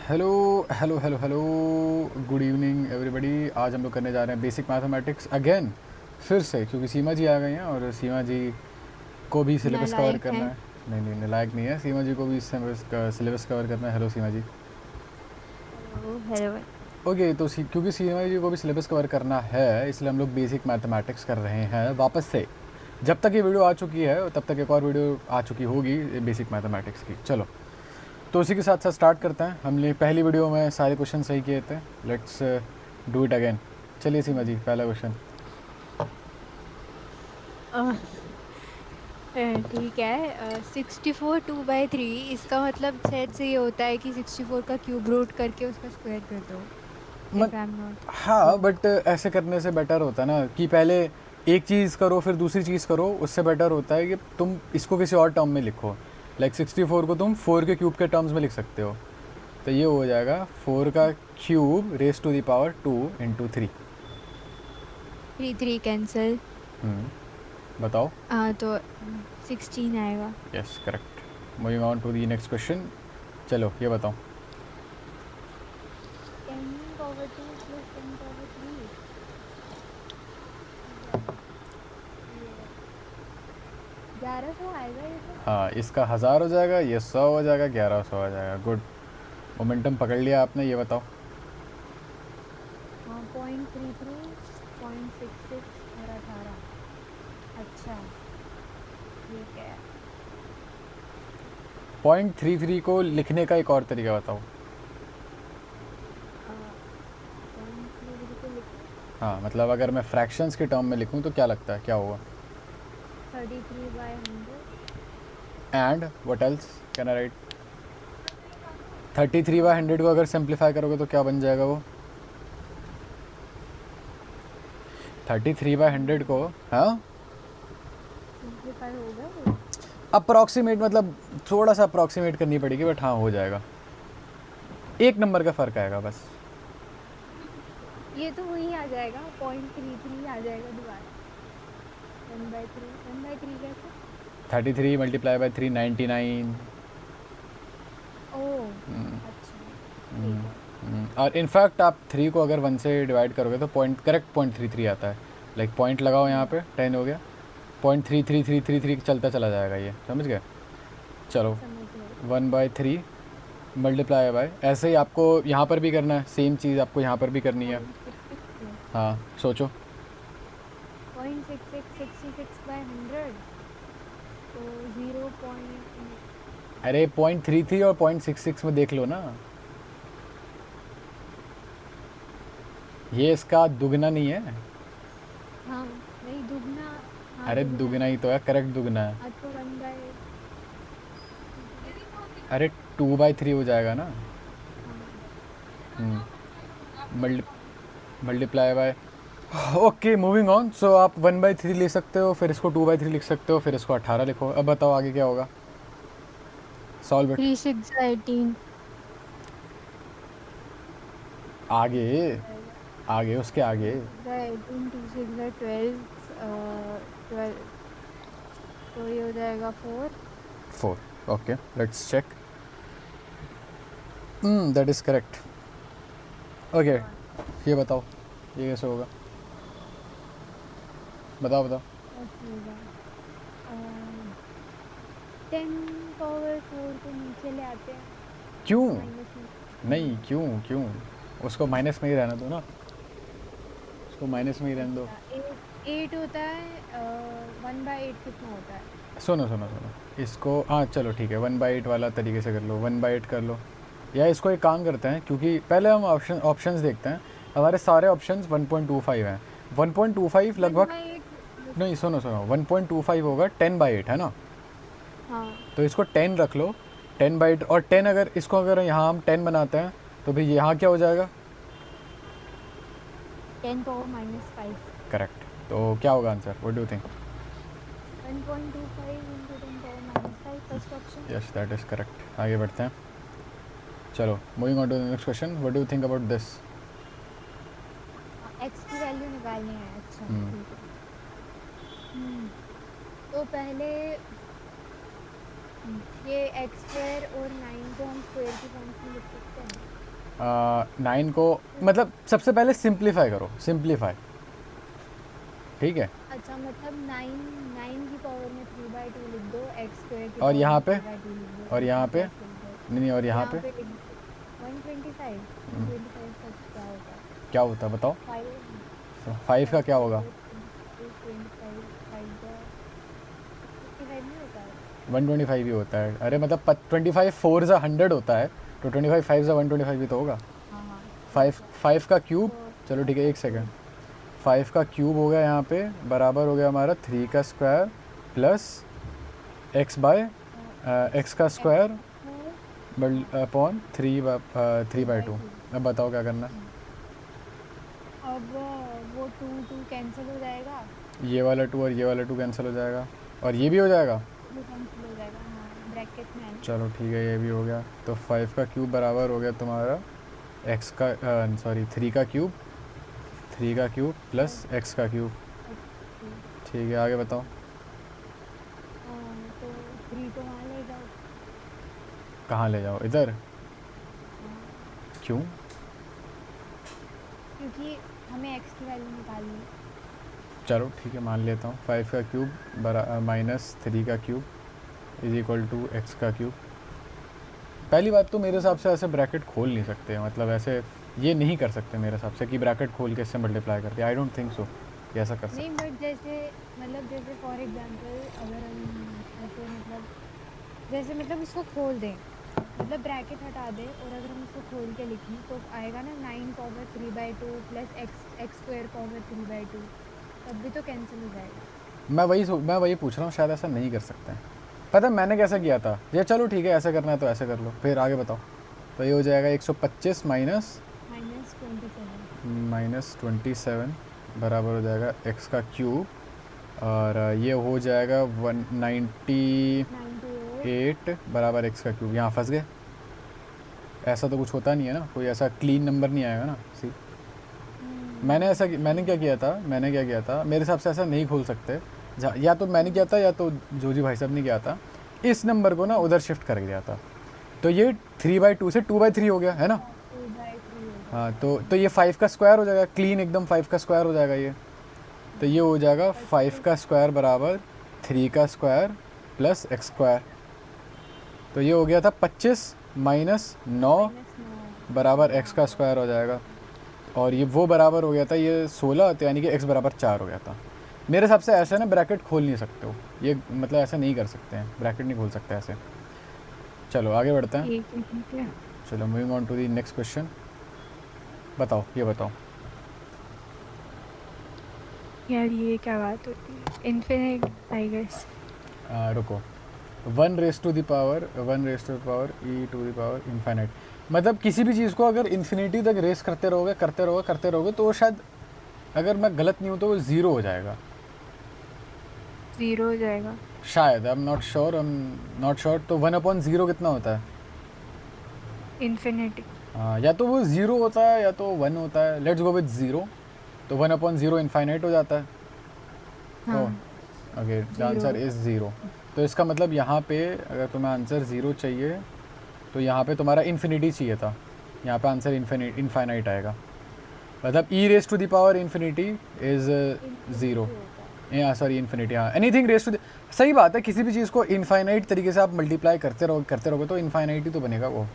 Hello hello hello hello, good evening everybody. आज हम लोग करने जा रहे हैं बेसिक मैथमेटिक्स अगेन, फिर से, क्योंकि सीमा जी आ गई हैं और सीमा जी को भी सिलेबस कवर नालायक करना है। है। नहीं नहीं, नालायक नहीं है, सीमा जी को भी सिलेबस कवर करना है। Hello Seema ji. Hello hello. Okay, तो क्योंकि सीमा जी को भी सिलेबस कवर करना है, इसलिए हम लोग बेसिक मैथमेटिक्स कर रहे हैं वापस से। जब तक ये वीडियो आ चुकी है तब तक एक और वीडियो आ चुकी होगी बेसिक मैथमेटिक्स की। चलो, तो उसी के साथ साथ स्टार्ट करते हैं। हमने पहली वीडियो में सारे क्वेश्चन सही किए थे। Let's do it again. चलिए सीमा जी, पहला क्वेश्चन। ठीक है। 64 2/3, इसका मतलब शायद से ये होता है कि 64 का क्यूब रूट करके उसका स्क्वायर कर दो। मत इफ आई एम नॉट हाँ, रॉन्ग। बट ऐसे करने से बेटर होता है ना कि पहले एक चीज़ करो फिर दूसरी चीज़ करो। उससे बेटर होता है कि तुम इसको किसी और टर्म में लिखो। लाइक 64 को तुम 4 के क्यूब के टर्म्स में लिख सकते हो। तो ये हो जाएगा 4 का cube raise to the power 2 into 3। 3 3 cancel. बताओ। तो 16 आएगा। Yes, correct. Moving on to the next question. चलो ये बताओ। 10 पावर 2 प्लस 10 पावर 3। ये 1100 आएगा ये तो। हाँ, इसका 1000 हो जाएगा, ये 100 हो जाएगा, 1100 हो जाएगा। गुड, मोमेंटम पकड़ लिया आपने। ये बताओ। हाँ, 0.33, 0.66 और 18। अच्छा, ठीक है। 0.33 को लिखने का एक और तरीका बताओ। 0.33 को लिखो। हाँ, मतलब अगर मैं फ्रैक्शंस के टर्म में लिखूँ तो क्या लगता है, क्या होगा? 33/100। And what else can I right? 33/100 को अगर सिंप्लीफाई करोगे तो क्या बन जाएगा वो? 33/100 को, हाँ, सिंप्लीफाई होगा वो। अप्रॉक्सीमेट, मतलब थोड़ा सा अप्रॉक्सीमेट करनी पड़ेगी, बट हाँ हो जाएगा। एक नंबर का फ़र्क आएगा बस। ये तो वही आ जाएगा, 0.33 आ जाएगा दोबारा। 1/3, 1/3 कैसे? 33 मल्टीप्लाई बाई 3, 99। ओह, अच्छा, ठीक है। और इनफैक्ट आप 3 को अगर 1 से डिवाइड करोगे तो पॉइंट करेक्ट 0.33 आता है। लाइक पॉइंट लगाओ यहाँ पे, 10 हो गया, 0.33333 चलता चला जाएगा, ये समझ गए? चलो, समझ गए। 1/3 मल्टीप्लाई बाय, ऐसे ही आपको यहाँ पर भी करना है, सेम चीज़ आपको यहाँ पर भी करनी है। 0.66 में हाँ, सोचो। 0.66 66/100, तो 0 पॉइंट। अरे 0.33 और 0.66 में देख लो ना, ये इसका दुगना नहीं है। हाँ, नहीं दुगना। हाँ, अरे दुगना दुगना है। ही तो है, करेक्ट दुगना है। हाँ, तो 1/2। अरे 2/3 हो जाएगा ना। हाँ, multi multiply by. Okay, moving on. So आप 1/3 ले सकते हो, फिर इसको 2/3 लिख सकते हो, फिर इसको 18 लिखो। अब बताओ आगे क्या होगा। Solve it. 3 6 18 आगे, आगे उसके आगे। 3 6 18, 2 6 12, 12, तो ये हो जाएगा 4। 4। Okay, let's check. That is correct. Okay, ये बताओ, ये कैसे होगा? बताओ बताओ। ऐसे होगा। 10 पावर 4 को नीचे ले आते हैं, क्यों? माइनस में। नहीं, क्यों क्यों? उसको माइनस में ही रहने दो ना, उसको माइनस में ही रहने दो। अच्छा, 8 होता है। 1/8 कितना होता है? सुनो सुनो सुनो, इसको, हाँ चलो ठीक है, 1/8 वाला तरीके से कर लो, 1/8 कर लो। या इसको एक काम करते हैं, क्योंकि पहले हम ऑप्शंस देखते हैं। हमारे सारे ऑप्शंस 1.25 हैं। 1.25 वन लगभग। बाई एट नहीं, सुनो सुनो, 1.25 होगा 10/8 है ना। हाँ, तो इसको 10 रख लो। 10/8, और 10 अगर इसको अगर यहाँ हम 10 बनाते हैं तो भाई यहाँ क्या हो जाएगा? 10 पावर -5। करेक्ट। तो क्या होगा answer, what do you think? 1.25 into 10 power -5, first option. Yes, that is correct. आगे बढ़ते हैं। चलो, moving on to the next question. What do you think about this? X की वैल्यू निकालनी है, अच्छा ठीक है। तो पहले ये x² और 9 को हम स्क्वायर की फॉर्म्स में लिख सकते हैं। 9 को मतलब सबसे पहले सिंप्लीफाई करो, सिंप्लीफाई, ठीक है। अच्छा मतलब 9 9 की पावर में 3/2 लिख दो, x स्क्वायर की और पावर यहाँ में पे, 3/2 लिख दो, और यहाँ x पे, प्लस लिख दो। नहीं नहीं, और यहाँ यहाँ पे पे लिख दो 125, 125 का क्या होगा? क्या होता है बताओ। 5 5 का 5 क्या प्लस होगा? 25, 5 का 55 नहीं होता है? 125 ही होता है। अरे मतलब 25 4 ज़ा 100 होता है, तो 25 5 ज़ा 125 ही तो होगा। हाँ हाँ, फाइव, ठीक है। 5 का क्यूब, तो चलो ठीक है, एक सेकेंड। 5 का क्यूब हो गया यहाँ पे, बराबर हो गया हमारा 3 का square plus X by X का स्क्वायर अपॉन 3/2। 3/2। अब बताओ क्या करना है। अब वो 2 कैंसिल हो जाएगा, ये वाला 2 और ये वाला 2 कैंसिल हो जाएगा, और ये भी हो जाएगा। वो कैंसिल हो जाएगा, हाँ ब्रैकेट में है ना। चलो ठीक है, ये भी हो गया। तो 5 का क्यूब बराबर हो गया तुम्हारा एक्स का, सॉरी 3 का क्यूब, 3 का क्यूब प्लस एक्स का क्यूब। ठीक है, आगे बताओ। तो 3 तो वहाँ ले जाओ। कहाँ ले जाओ? इधर? हाँ, क्यों? क्योंकि हमें x की वैल्यू निकालनी है। चलो ठीक है, मान लेता हूँ 5 का क्यूब माइनस 3 का cube is equal to X का क्यूब। पहली बात तो मेरे हिसाब से ऐसे ब्रैकेट खोल नहीं सकते, मतलब ऐसे ये नहीं कर सकते मेरे हिसाब से कि ब्रैकेट खोल के इससे मल्टीप्लाई करते। आई डोंट थिंक सो कि ऐसा कर नहीं सकते। बट जैसे मतलब जैसे फॉर एग्जांपल अगर हम ऐसे मतलब जैसे मतलब इसको खोल दें, मतलब ब्रैकेट हटा दें और अगर हम इसको खोल के लिखें तो आएगा ना 9 power 3/2 plus x square power 3/2, तब भी तो कैंसिल हो जाएगा। मैं वही पूछ रहा हूँ, शायद ऐसा नहीं कर सकते हैं। पता है मैंने कैसा किया था ये? चलो ठीक है, ऐसे करना है तो ऐसे कर लो, फिर आगे बताओ। तो ये हो जाएगा 125 माइनस 27 बराबर हो जाएगा एक्स का क्यूब, और ये हो जाएगा 198 बराबर एक्स का क्यूब। यहाँ फंस गए, ऐसा तो कुछ होता नहीं है ना, कोई ऐसा क्लीन नंबर नहीं आएगा ना। सी मैंने क्या किया था, मेरे हिसाब से ऐसा नहीं खोल सकते। या तो मैंने किया था या तो जोजी भाई साहब ने किया था, इस नंबर को ना उधर शिफ्ट कर दिया था, तो ये 3/2 से 2/3 हो गया है ना। 2/3 हो हाँ, जाएगा। तो ये 5 का स्क्वायर हो जाएगा, क्लीन एकदम 5 का स्क्वायर हो जाएगा ये। तो ये हो जाएगा 5 का स्क्वायर बराबर 3 का स्क्वायर प्लस एक्स स्क्वायर। तो ये हो गया था 25 माइनस 9 बराबर एक्स का स्क्वायर हो जाएगा, और ये वो बराबर हो गया था ये 16, तो यानी कि x बराबर 4 हो गया था। मेरे हिसाब से ऐसे ना ब्रैकेट खोल नहीं सकते हो, ये मतलब ऐसा नहीं कर सकते हैं, ब्रैकेट नहीं खोल सकते ऐसे। चलो आगे बढ़ते हैं। ठीक है ठीक है। चलो moving on to the next question. बताओ, ये बताओ। यार ये क्या बात होती है, इन्फिनिट आई गेस। रुको, 1 raise to the power E to the power infinite, मतलब किसी भी चीज़ को अगर इन्फिनिटी तक रेस करते रहोगे तो वो शायद, अगर मैं गलत नहीं हूँ तो वो ज़ीरो हो जाएगा 0 हो जाएगा। शायद। आई एम नॉट श्योर। तो 1/0 कितना होता है? इन्फिनिटी। हाँ, या तो वो ज़ीरो होता है या तो 1 होता है। Let's go with zero. तो 1/0 इन्फाइनाइट हो जाता है। हाँ ओके, द 0 आंसर होता इज़ ज़ीरो। तो इसका मतलब यहाँ पे अगर तुम्हें आंसर ज़ीरो चाहिए तो यहाँ पे तुम्हारा इन्फिनिटी चाहिए था, यहाँ पे आंसर इन्फाइनाइट आएगा। मतलब e raise to the power infinity is zero. होता है। हाँ सॉरी, इन्फिनिटी, हाँ एनीथिंग रेस टू द, सही बात है। किसी भी चीज़ को इन्फाइनाइट तरीके से आप मल्टीप्लाई करते रहोगे तो इन्फाइनाइट ही तो बनेगा वो।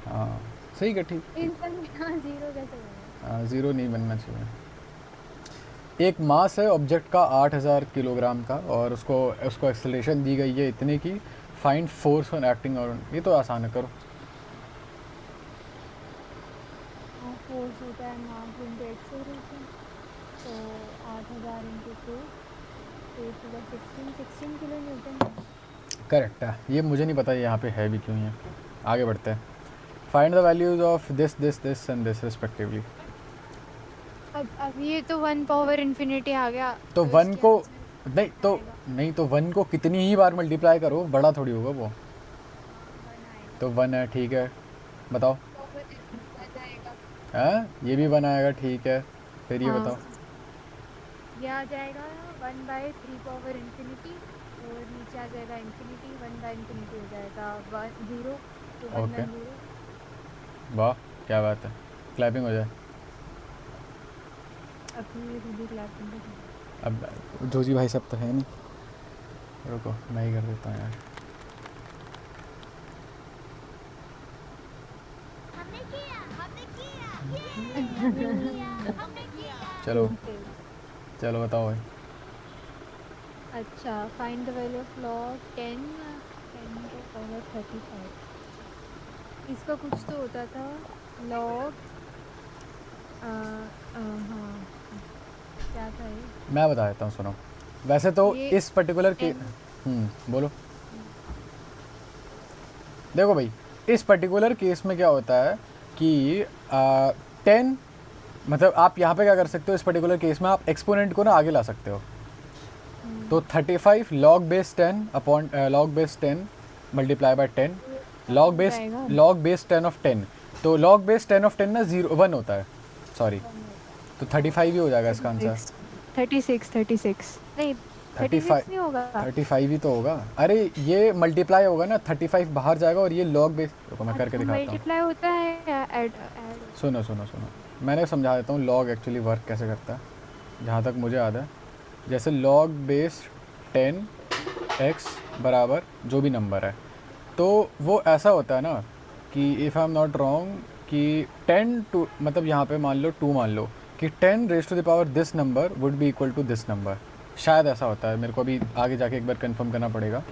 हाँ सही है, ठीक। इन्फिनिटी हाँ 0 कैसे बनेगा? ज़ीरो नहीं बनना चाहिए। एक मास है ऑब्जेक्ट का 8000 किलोग्राम का, और उसको उसको एक्सेलरेशन दी गई है इतने की। Find force on acting on, ये तो आसान है, करो। फोर्स होता है मास इंटू एक्सेलरेशन, तो 8000 इंटू 2, 16 किलो न्यूटन। करेक्ट है, ये मुझे नहीं पता यहाँ पे है भी क्यों है। आगे बढ़ते हैं। Find the values of this and this respectively. अब ये तो 1 पावर इन्फिनिटी आ गया, तो तो वन इसके को, आंसर आएगा। नहीं तो 1 को कितनी ही बार मल्टीप्लाई करो, बड़ा थोड़ी होगा वो। 1 आएगा। तो 1 है, ठीक है, बताओ। पावर 1 आएगा। हाँ ये भी 1 आएगा, ठीक है, फिर ये हाँ बताओ। ये आ जाएगा 1/3 पावर इन्फिनिटी, और नीचे आ जाएगा इन्फिनिटी, 1/इन्फिनिटी हो जाएगा 0, तो 1 ओके, 1 0। वाह क्या बात है, क्लैपिंग हो जाए। अपनी ये खुद ही क्लैपिंग कर। अब जोजी भाई सब तो है नहीं, रुको मैं ही कर देता हूँ यार। चलो चलो बताओ भाई। अच्छा, find the value of log 10 को पावर 35। इसका कुछ तो होता था लॉग हाँ, क्या था ये? मैं बता देता हूँ सुनो। वैसे तो ये इस पर्टिकुलर के n बोलो। देखो भाई, इस पर्टिकुलर केस में क्या होता है कि 10 मतलब आप यहाँ पे क्या कर सकते हो, इस पर्टिकुलर केस में आप एक्सपोनेंट को ना आगे ला सकते हो। तो 35 log base 10 upon log base 10 multiply by 10 हो जाएगा लॉग बेस 10 ऑफ 10। तो लॉग बेस 10 ऑफ 10 ना 1 होता है, सॉरी। 1 होता है। तो 35 ही हो जाएगा इसका आंसर। 36 नहीं, 35 36 नहीं होगा। 35 ही तो होगा। अरे ये मल्टीप्लाई होगा ना, 35 बाहर जाएगा और ये लॉग बेस, रुको मैं करके अच्छा, दिखाता हूँ। मल्टीप्लाई होता है या ऐड होता सुनो सुनो सुनो, मैंने समझा देता हूँ लॉग एक्चुअली वर्क कैसे करता है जहाँ तक मुझे याद है। जैसे लॉग बेस 10 एक्स बराबर जो भी नंबर है, तो वो ऐसा होता है ना कि if I am not wrong कि 10 टू मतलब यहाँ पे मान लो 2 मान लो कि 10 raise to the power this number would be equal to this number. शायद ऐसा होता है, मेरे को अभी आगे जाके एक बार कंफर्म करना पड़ेगा।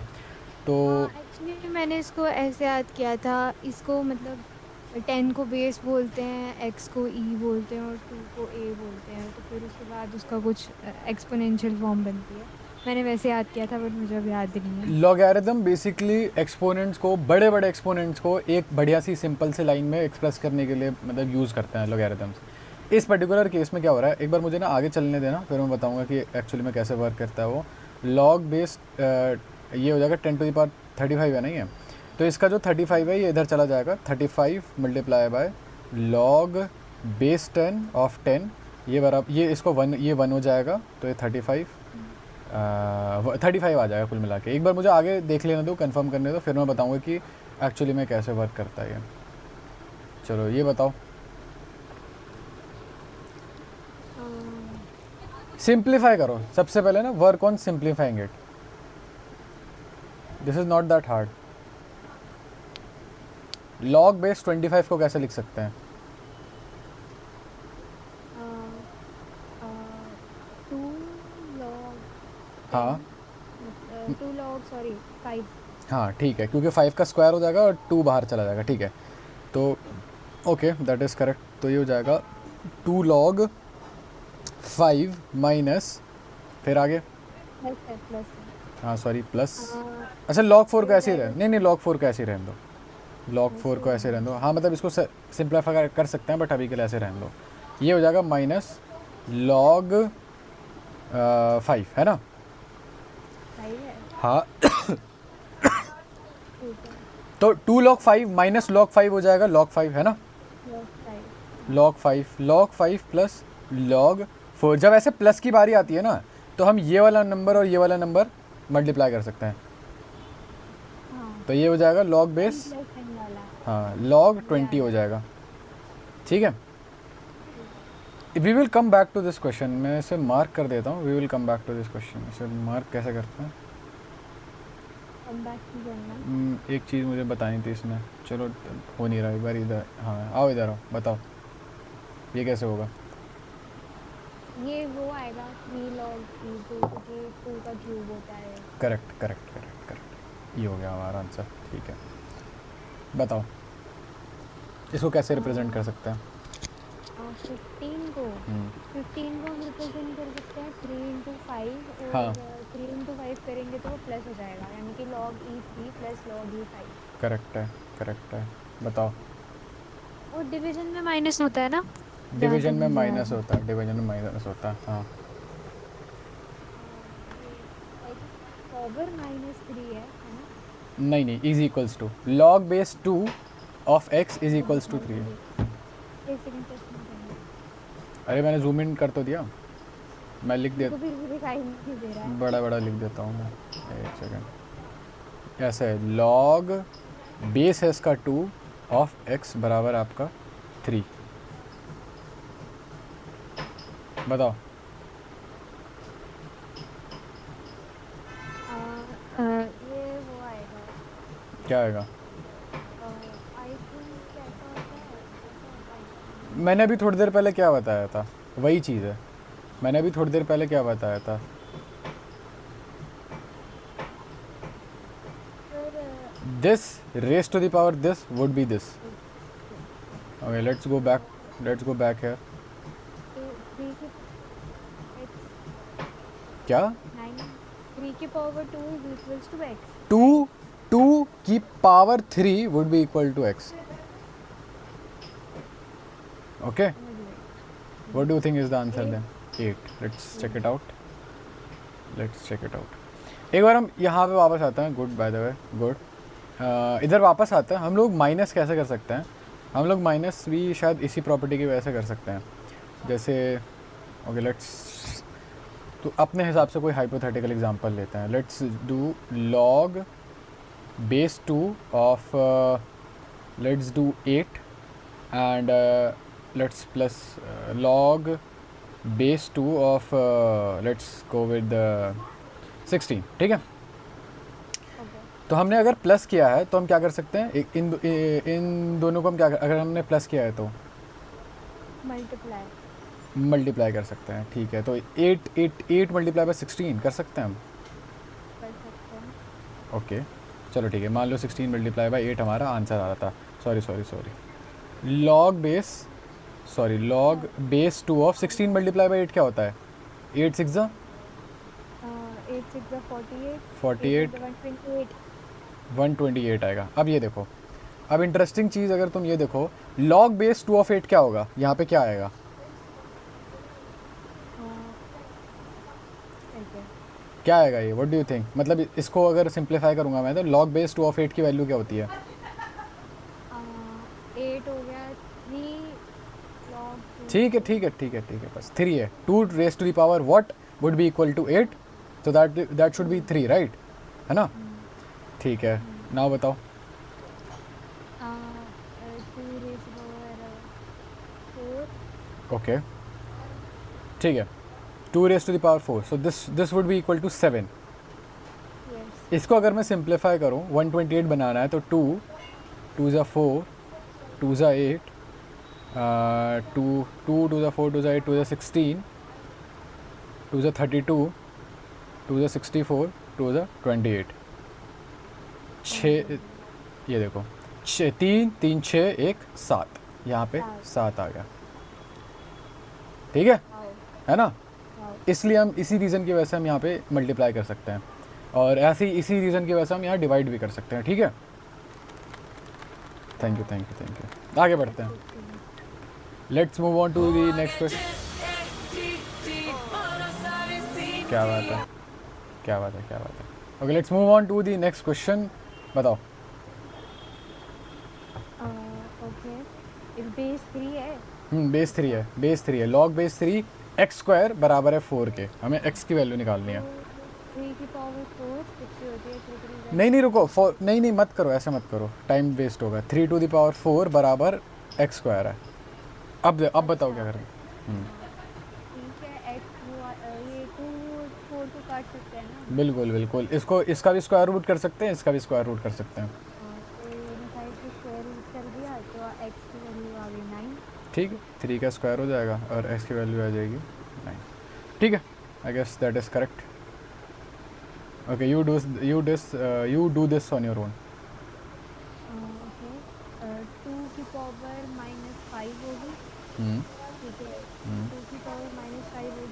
तो हाँ, एक्चुअली मैंने इसको ऐसे याद किया था। इसको मतलब 10 को बेस बोलते हैं, x को e बोलते हैं और 2 को a बोलते हैं, तो फिर उसके बाद उसका कुछ एक्सपोनेंशियल फॉर्म बनती है। मैंने वैसे याद किया था बट मुझे अब याद नहीं है। लॉगरिथम बेसिकली एक्सपोनेंट्स को, बड़े बड़े एक्सपोनेंट्स को एक बढ़िया सी सिंपल से लाइन में एक्सप्रेस करने के लिए मतलब यूज़ करते हैं लॉगरिथम्स। इस पर्टिकुलर केस में क्या हो रहा है, एक बार मुझे ना आगे चलने देना, फिर मैं बताऊंगा कि एक्चुअली में कैसे वर्क करता है वो। लॉग बेस ये हो जाएगा 10 टू द पावर 35 है नहीं है, तो इसका जो 35 है ये इधर चला जाएगा। 35 multiply by log base 10 of 10, ये बराबर ये इसको 1, ये 1 हो जाएगा, तो ये 35 35 आ जाएगा कुल मिला के। एक बार मुझे आगे देख लेने दो, कंफर्म करने दो, फिर मैं बताऊंगा कि एक्चुअली में कैसे वर्क करता है ये। चलो ये बताओ, सिंप्लीफाई करो सबसे पहले ना, work on simplifying it, this is not that hard. Log base 25 को कैसे लिख सकते हैं? 2 log हाँ 2 log सॉरी 5। हाँ ठीक है, क्योंकि 5 का स्क्वायर हो जाएगा और 2 बाहर चला जाएगा, ठीक है। तो ओके दैट इज़ करेक्ट। तो ये हो जाएगा 2 लॉग 5 माइनस, फिर आगे प्लस है प्लस हाँ सॉरी प्लस। है। अच्छा लॉग 4 को फिर ऐसे ही रहे, नहीं नहीं लॉग 4 को ऐसे ही रहने दो, लॉग 4 को ऐसे रहने दो। हाँ मतलब इसको सिंप्लीफाई कर सकते हैं बट अभी के लिए ऐसे रहने दो। ये हो जाएगा माइनस लॉग 5 है ना। सही है। हाँ ठीक है। तो 2 log 5 माइनस log 5 हो जाएगा log 5 है ना। log 5 log 5 plus log 4। जब ऐसे प्लस की बारी आती है ना, तो हम ये वाला नंबर और ये वाला नंबर मल्टीप्लाई कर सकते हैं। हाँ तो ये हो जाएगा log बेस, प्लस एन वाला। हाँ log 20 हो जाएगा, ठीक है। We will come back to this question, मैं इसे मार्क कर देता हूँ। We will come back to this question, इसे मार्क कैसे करते हैं। कम बैक नहीं करना। एक चीज़ मुझे बतानी थी इसमें, चलो हो नहीं रहा, एक बार इधर, हाँ आओ इधर आओ, बताओ ये कैसे होगा। ये वो आएगा 3 log 2 क्योंकि 2 का क्यूब होता है। करेक्ट करेक्ट करेक्ट करेक्ट, ये हो गया हमारा आंसर, ठीक है। बताओ इसको कैसे रिप्रेजेंट कर सकते हैं। 15 को हम्म, 15 को हम रिप्रेजेंट कर सकते हैं 3 इंटू 5 और हाँ 3 इंटू 5 करेंगे तो वो प्लस हो जाएगा, यानी कि log e 3 plus log e 5। Correct है, बताओ। और डिवीजन में माइनस होता है ना, जहाँ डिवीजन तक में मुझे याद माइनस होता है, डिवीजन में माइनस होता है, हाँ। है। पावर -3 है ना। नहीं नहीं, is equals to log base 2 of X is equals to 3 है। एक सेकंड चश्मा पहनना। अरे मैंने जूम इन कर तो दिया, मैं लिख दे, मेरे को फिर भी दिखाई नहीं दे रहा है। बड़ा बड़ा लिख देता हूँ मैं, एक सेकेंड। ऐसे है लॉग बेस है इसका 2 ऑफ एक्स बराबर आपका 3। बताओ ये वो आएगा, क्या आएगा। आई थिंक कैसा होता है, कैसा होता है मैंने अभी थोड़ी देर पहले क्या बताया था, वही चीज़ है। मैंने अभी थोड़ी देर पहले क्या बताया था, फिर this raise to the power this would be this. Okay let's go back है। 3 की x क्या 9, 3 की power 2 is equals to x। 2 की power 3 would be equal to X. Okay what do you think is the answer then. 8। Let's check it out. एक बार हम यहाँ पे वापस आते हैं। Good by the way, good. इधर वापस आते हैं। हम लोग माइनस कैसे कर सकते हैं, हम लोग माइनस भी शायद इसी प्रॉपर्टी की वजह से कर सकते हैं। जैसे ओके लेट्स, तो अपने हिसाब से कोई हाइपोथेटिकल एग्जांपल लेते हैं। Let's do log base 2 of let's do 8 and let's plus log base 2 of let's go with 16। ठीक है, तो हमने अगर प्लस किया है तो हम क्या कर सकते हैं, इन दोनों को हम क्या अगर हमने प्लस किया है तो मल्टीप्लाई कर सकते हैं। ठीक है, तो 8 मल्टीप्लाई बाय 16 कर सकते हैं हम। कर सकते हैं। ओके चलो ठीक है, मान लो 16 मल्टीप्लाई बाय 8 हमारा आंसर आ रहा था। Sorry log base 2 of 16 multiply by 8 क्या होता है। 8 6 जा 8 6 जा 48, 48 128। 128 आएगा। अब ये देखो, अब इंटरेस्टिंग चीज़ अगर तुम ये देखो, log बेस 2 ऑफ 8 क्या होगा, यहाँ पे क्या आएगा, क्या आएगा ये, व्हाट डू यू थिंक। मतलब इसको अगर सिंप्लीफाई करूँगा मैं तो log बेस 2 ऑफ 8 की वैल्यू क्या होती है। 8 हो गया 3 log 2। ठीक है बस 3 है। 2 raise to the power what would be equal to 8, तो दैट शुड बी 3 राइट, है ना। ठीक है, नाउ बताओ। 2 raised to power 4। ओके ठीक है, 2 raise to the power 4, so this would be equal to 7। Yes. इसको अगर मैं सिंप्लीफाई करूँ, 128 बनाना है तो 2 2 ज़ा 4 2 ज़ा 8 2 2 ज़ा 4 2 ज़ा 8 2 ज़ा 16 2 ज़ा 32 2 ज़ा 64 2 ज़ा 28। 6 ये देखो, 3 3 6 1 7, यहाँ पे 7 आ गया। ठीक है ना। इसलिए हम इसी रीज़न की वजह से हम यहाँ पे मल्टीप्लाई कर सकते हैं, और ऐसे ही इसी रीज़न की वजह से हम यहाँ डिवाइड भी कर सकते हैं। ठीक है, थैंक यू। आगे बढ़ते हैं। Let's move on to the next question. क्या बात है। Okay let's move on to the next question. बताओ। ओके बेस 3 है। बेस 3 है। लॉग बेस 3 एक्स स्क्वायर बराबर है 4 के। हमें एक्स की वैल्यू निकालनी है। 3 की पावर 4 कितनी होती है। नहीं रुको, नहीं मत करो, ऐसे मत करो, टाइम वेस्ट होगा। 3 टू द पावर 4 बराबर एक्स स्क्वायर है। अब बताओ क्या करें। ठीक है, ये 2 4 को काट सकते हैं ना। बिल्कुल, इसका भी स्क्वायर रूट कर सकते हैं, इसका भी स्क्वायर रूट कर सकते हैं। तो दोनों साइड से स्क्वायर रूट कर दिया तो x की वैल्यू आ गई 9। ठीक है, 3 का स्क्वायर हो जाएगा और एक्स की वैल्यू आ जाएगी 9। ठीक है, I guess that is correct. Okay you do this on your own. Okay 2 की पावर -5 होगी। ठीक है, 2 की पावर -5 होगी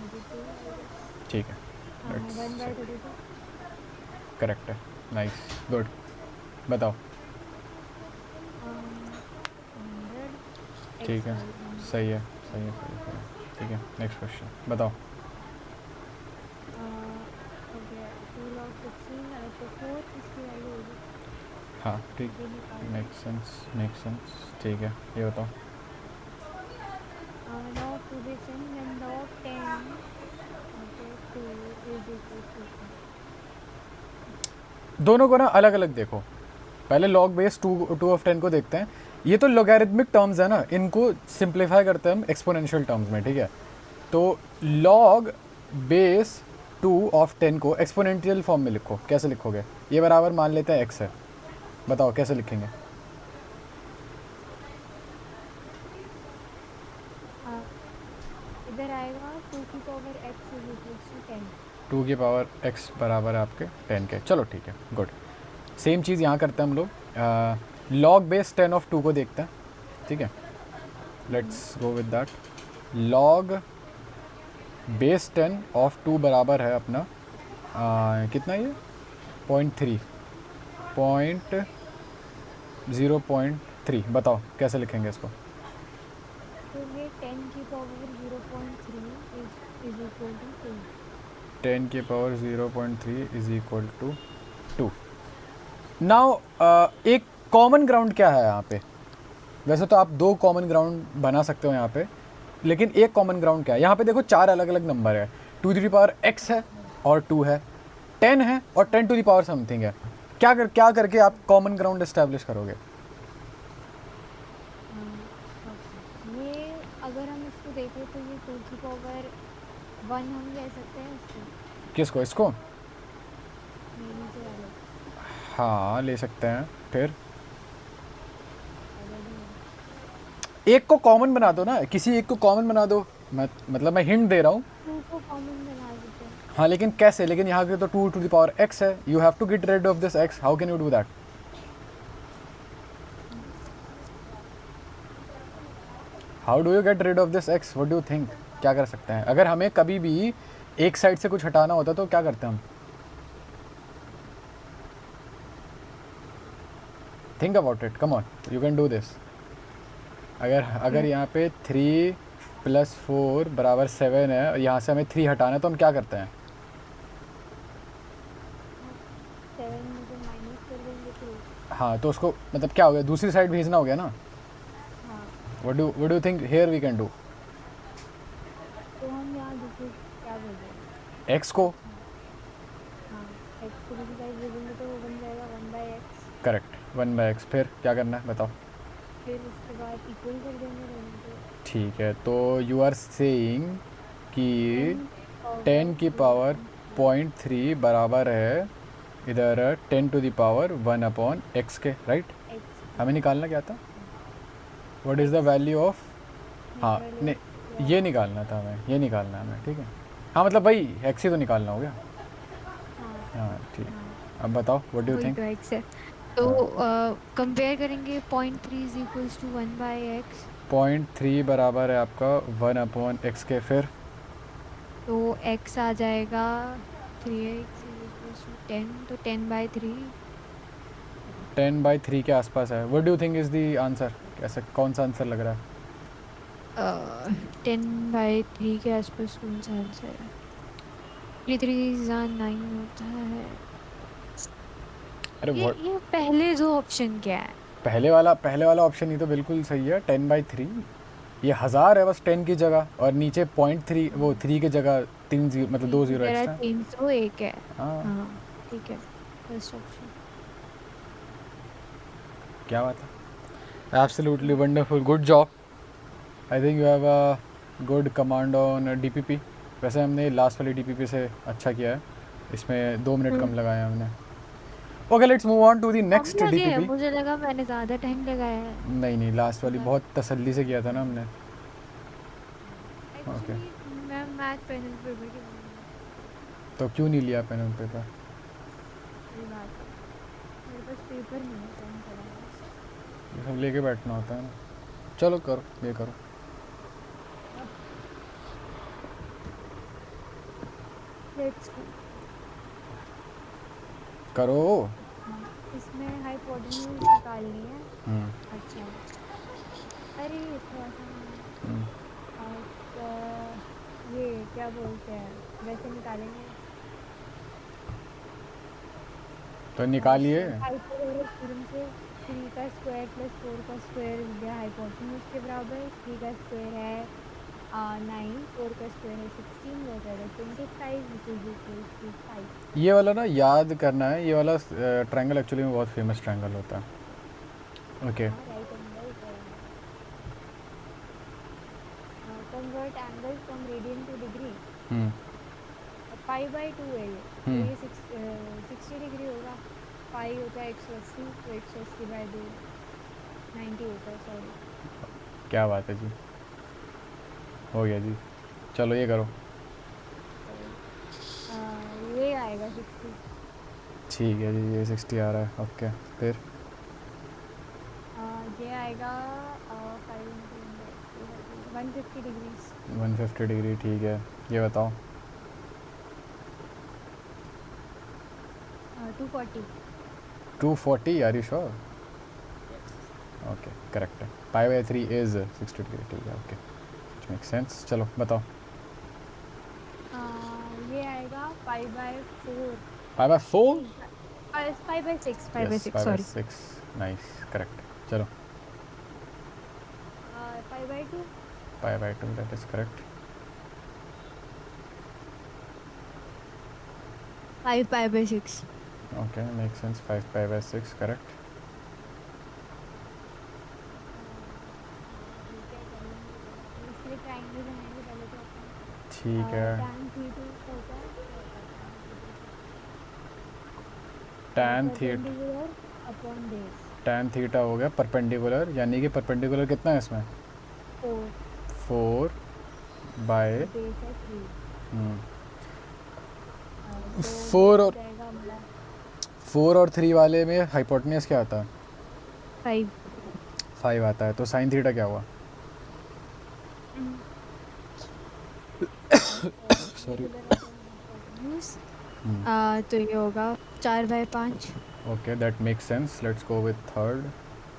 1/32। ठीक है, 1/32। करेक्ट है, नाइस, गुड। बताओ। 100। ठीक है, सही है। ठीक है, नेक्स्ट क्वेश्चन बताओ। ओके 2 log 16 तो 4 इसकी वैल्यू होगी। हाँ ठीक, मेक सेंस। ठीक है, ये बताओ। log 2 base 10 then log 10 okay 2 is equal to 2। दोनों को ना अलग अलग देखो। पहले log बेस 2 ऑफ 10 को देखते हैं। ये तो लॉगरिथमिक टर्म्स है ना, इनको सिंप्लीफाई करते हैं हम एक्सपोनेंशियल टर्म्स में, ठीक है। तो log बेस 2 ऑफ 10 को एक्सपोनेंशियल फॉर्म में लिखो, कैसे लिखोगे? ये बराबर मान लेते हैं x है, बताओ कैसे लिखेंगे? इधर आएगा 2 की power x is equals to 10। 2 की पावर x बराबर है आपके 10 के। चलो ठीक है, गुड। सेम चीज़ यहाँ करते हैं हम लोग। log बेस 10 ऑफ 2 को देखते हैं, ठीक है। Let's go with that. log base 10 of 2 बराबर है अपना कितना, ये 0.3 0.3। बताओ कैसे लिखेंगे इसको? तो ये 10 की पावर 0.3 इज इक्वल टू 2। 10 की power 0.3 is equal to 2। Now एक कॉमन ग्राउंड क्या है यहाँ पे? वैसे तो आप 2 कॉमन ग्राउंड बना सकते हो यहाँ पे, लेकिन एक कॉमन ग्राउंड क्या है? यहाँ पे देखो 4 अलग अलग नंबर है, 2 टू द पावर x है और 2 है, 10 है और 10 टू द पावर समथिंग है। क्या करके आप कॉमन ग्राउंड एस्टेब्लिश करोगे? ये अगर हम इसको देखें तो ये 2 की पावर 1 हम ले सकते हैं इसको, किसको? इसको? नीचे वाले हाँ ले सकते हैं। फिर अगर एक को कॉमन बना दो ना, किसी एक को कॉमन बना दो। मैं हिंट दे रहा हूँ। 2 को कॉमन बना देते हैं। हाँ लेकिन कैसे? लेकिन यहाँ पे तो 2 टू द पावर x है, you have to get rid of this x। How can you do that? How do you get rid of this x? What do you think? क्या कर सकते हैं? अगर हमें कभी भी एक साइड से कुछ हटाना होता तो क्या करते हैं हम? Think about it, come on, you can do this. अगर यहाँ पे 3 + 4 = 7 है और यहाँ से हमें 3 हटाना है तो हम क्या करते हैं? 7 में से माइनस कर देंगे 3। हाँ तो उसको मतलब क्या हो गया, दूसरी साइड भेजना हो गया ना। हाँ what do think here we can do? तो हम यहाँ दूसरी क्या बोल रहे हैं, x को हाँ x को दूसरी साइड दे देंगे तो वो बन जाएगा 1/x। Correct, 1/x। फिर क्या करना है बताओ? फिर उसके बाद इक्वल कर देंगे दोनों को। ठीक है, तो यू आर सेइंग कि 10 की पावर 0.3 बराबर है इधर 10 टू द पावर 1/x के, राइट? x हमें निकालना क्या था? What is the value of, हाँ नहीं ये निकालना था हमें, ये निकालना है हमें, ठीक है। हाँ मतलब वही x ही तो निकालना हो गया। हाँ हाँ ठीक। हाँ अब बताओ व्हाट डू यू वही थिंक? तो x है। तो कंपेयर करेंगे 0.3 इज इक्वल्स टू 1/x। 0.3 बराबर है आपका 1/x के। फिर तो x आ जाएगा 3x इज इक्वल्स टू 10, तो 10/3। 10/3 के आसपास है। What do you think is the answer? कैसे, कौन सा आंसर लग रहा है? 10/3 के आसपास कौन सा आंसर है? 3 होता है। अरे ये पहले जो ऑप्शन क्या है? पहले वाला ऑप्शन ही तो बिल्कुल सही है, 10/3। ये 1000 है बस 10 की जगह, और नीचे 0.3 वो 3 की जगह 3 जीरो, मतलब 2 जीरो मेरा एक्स्ट्रा। 301 है। हाँ हाँ ठीक है, फर्स्ट ऑप्शन। क्या बात है, absolutely wonderful, good job. I think you have a good command on DPP. वैसे हमने लास्ट वाली डीपीपी से अच्छा किया है, इसमें 2 मिनट कम लगाए हैं हमने। Okay let's move on to the next लगे हैं, डीपीपी। मुझे लगा मैंने ज़्यादा टाइम लगाया है। नहीं लास्ट वाली बहुत तसल्ली से किया था ना हमने। एक्चुअली मैं मैथ पेन एंड पेपर की तो क्यों नहीं लिया पेन एंड पेपर? बात है, मेरे पास पेपर नहीं है, पेन पड़ा है बस। ये सब लेके बैठना होता है ना। चलो करो, ये करो। Let's go. करो। इसमें हाइपोटेन्यूज निकालनी है। हम्म, अच्छा, अरे थोड़ा सा हम्म। ये क्या बोलते हैं, वैसे निकालेंगे। तो निकालिए। हाइपोटेन्यूज थ्योरम से 3 का स्क्वायर + 4 का स्क्वायर विद हाइपोटेन्यूज के बराबर। 3 का स्क्वायर है 9, 4 का स्क्वायर है 16, वो हो जाएगा 25 विच इज इक्वल्स टू 5। ये वाला ना याद करना है, ये वाला ट्रायंगल एक्चुअली में बहुत फेमस ट्रायंगल होता है। ओके हाँ right angle triangle. Convert angle from radian two degree. Hmm pi by 2 है ये, तो हम्म ये 60 डिग्री होगा। पाई होता है 180, तो 180 बाई 2 90 होता है, सॉरी। क्या बात है जी, हो गया जी। चलो ये करो। ये आएगा 60। ठीक है जी, ये 60 आ रहा है। ओके फिर ये आएगा 5 150 डिग्रीज। 150 डिग्री, ठीक है। ये बताओ। 240। 240, are you sure? Yes. Okay correct है। पाई बाई 3 इज 60 डिग्री, ठीक है। Okay make sense. चलो बताओ। ये आएगा 5/4। पाई बाई 4, नहीं, 5/6, yes 5/6 pi by sorry. 6, nice correct. चलो 5/2। Pi by 2, that is correct. 5/6। Okay make sense. 5 pi by 6 correct. अभी क्या करेंगे जरा, इसके लिए ट्राइंगल बनाएंगे पहले तो अपन। ठीक है। tan थीटा होता है, क्या होता है tan theta? Tan थीट perpendicular upon base. Tan theta हो गया परपेंडिकुलर, यानी कि परपेंडिकुलर कितना है इसमें? 4 4 बाय और बेस है 3। तो ये फोर आ और जाएगा हमारा 4 और 3 वाले में हाइपोटेन्यूज क्या आता है? 5। 5 आता है। तो साइन थीटा क्या हुआ? सॉरी। परपेंडिकुलर अपॉन हाइपोटेन्यूज, तो ये होगा 4/5। Okay that makes sense. Let's go with third,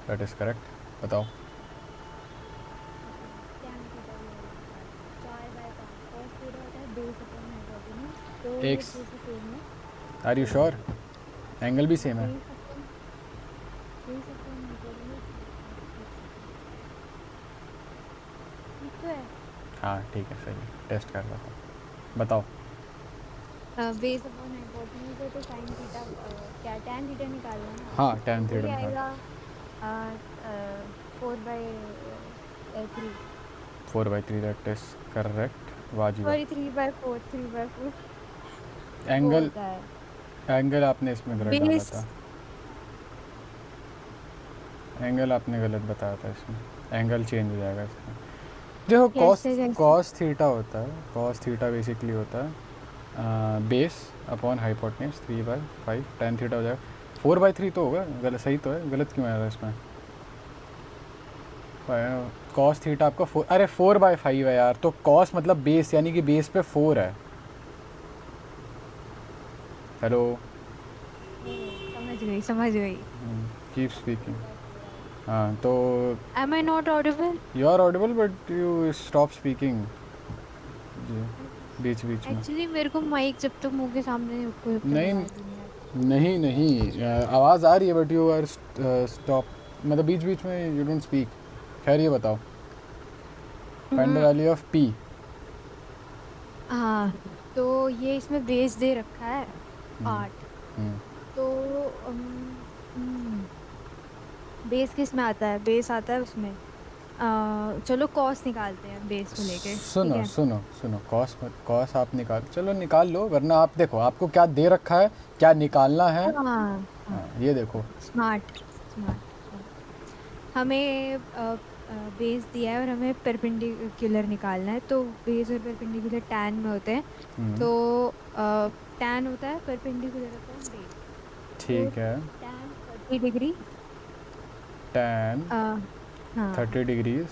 that is correct. बताओ। ओके, tan थीटा भी हो जाएगा 4/5। cos थीटा होता है बेस अपॉन हाइपोटेन्यूज, तो एक, ये फिर से सेम है। Are you sure? एंगल भी सेम है। Base upon hypotenuse. एक सेकंड, ठीक तो है। हाँ ठीक है, सही है। टेस्ट कर रहा था। बताओ। बेस अपॉन हाइपोटेन्यूज है, तो साइन थीटा क्या tan थीटा निकालना है ना। हाँ टैन तो थीटा ये निकाल। आएगा 4/3। 4 बाई 3, दैट इज करेक्ट। वाजिबा। सॉरी 3/4, 3/4 वो एंगल, होता है एंगल आपने इसमें गलत डाला बेस। था। एंगल आपने गलत बताया था इसमें। एंगल चेंज हो जाएगा इसमें। देखो कॉस कैसे कैसे? कॉस थीटा होता है। कॉस थीटा बेसिकली होता है base upon hypotenuse 3/5। Tan theta हो जाएगा 4/3 तो होगा। गलत, सही तो है, गलत क्यों आया इसमें? कॉस थीटा आपका 4, अरे 4/5 है यार। तो कॉस मतलब बेस, यानी कि बेस पे 4 है। हेलो, समझ गई समझ गई। Keep speaking. 4/4 आएगा। हाँ तो am I not audible? You are audible but you stop speaking जी, बीच बीच में। एक्चुअली मेरे को माइक जब तक मुंह के सामने नहीं रखो जब तक नहीं आवाज ही नहीं आती। नहीं नहीं, आवाज़ आ रही है बट यू आर स्टॉप, मतलब बीच बीच में यू डोंट स्पीक। खैर ये बताओ, find the value of P. हाँ, तो ये इसमें बेस दे रखा है 8। तो बेस किस में आता है? बेस आता है उसमें चलो कॉस निकालते हैं बेस को लेके, ठीक सुनो है। सुनो सुनो, कॉस मत, कॉस आप निकाल, चलो निकाल लो, वरना आप देखो आपको क्या दे रखा है, क्या निकालना है। हाँ हाँ, हाँ ये देखो। Smart smart smart. हमें बेस दिया है और हमें परपेंडिकुलर निकालना है, तो बेस और परपेंडिकुलर टैन में होते हैं। हम्म, तो टैन होता है परपेंडिकुलर अपॉन बेस। तो ठीक है। Tan 30 degree. टैन हाँ 30 डिग्रीज,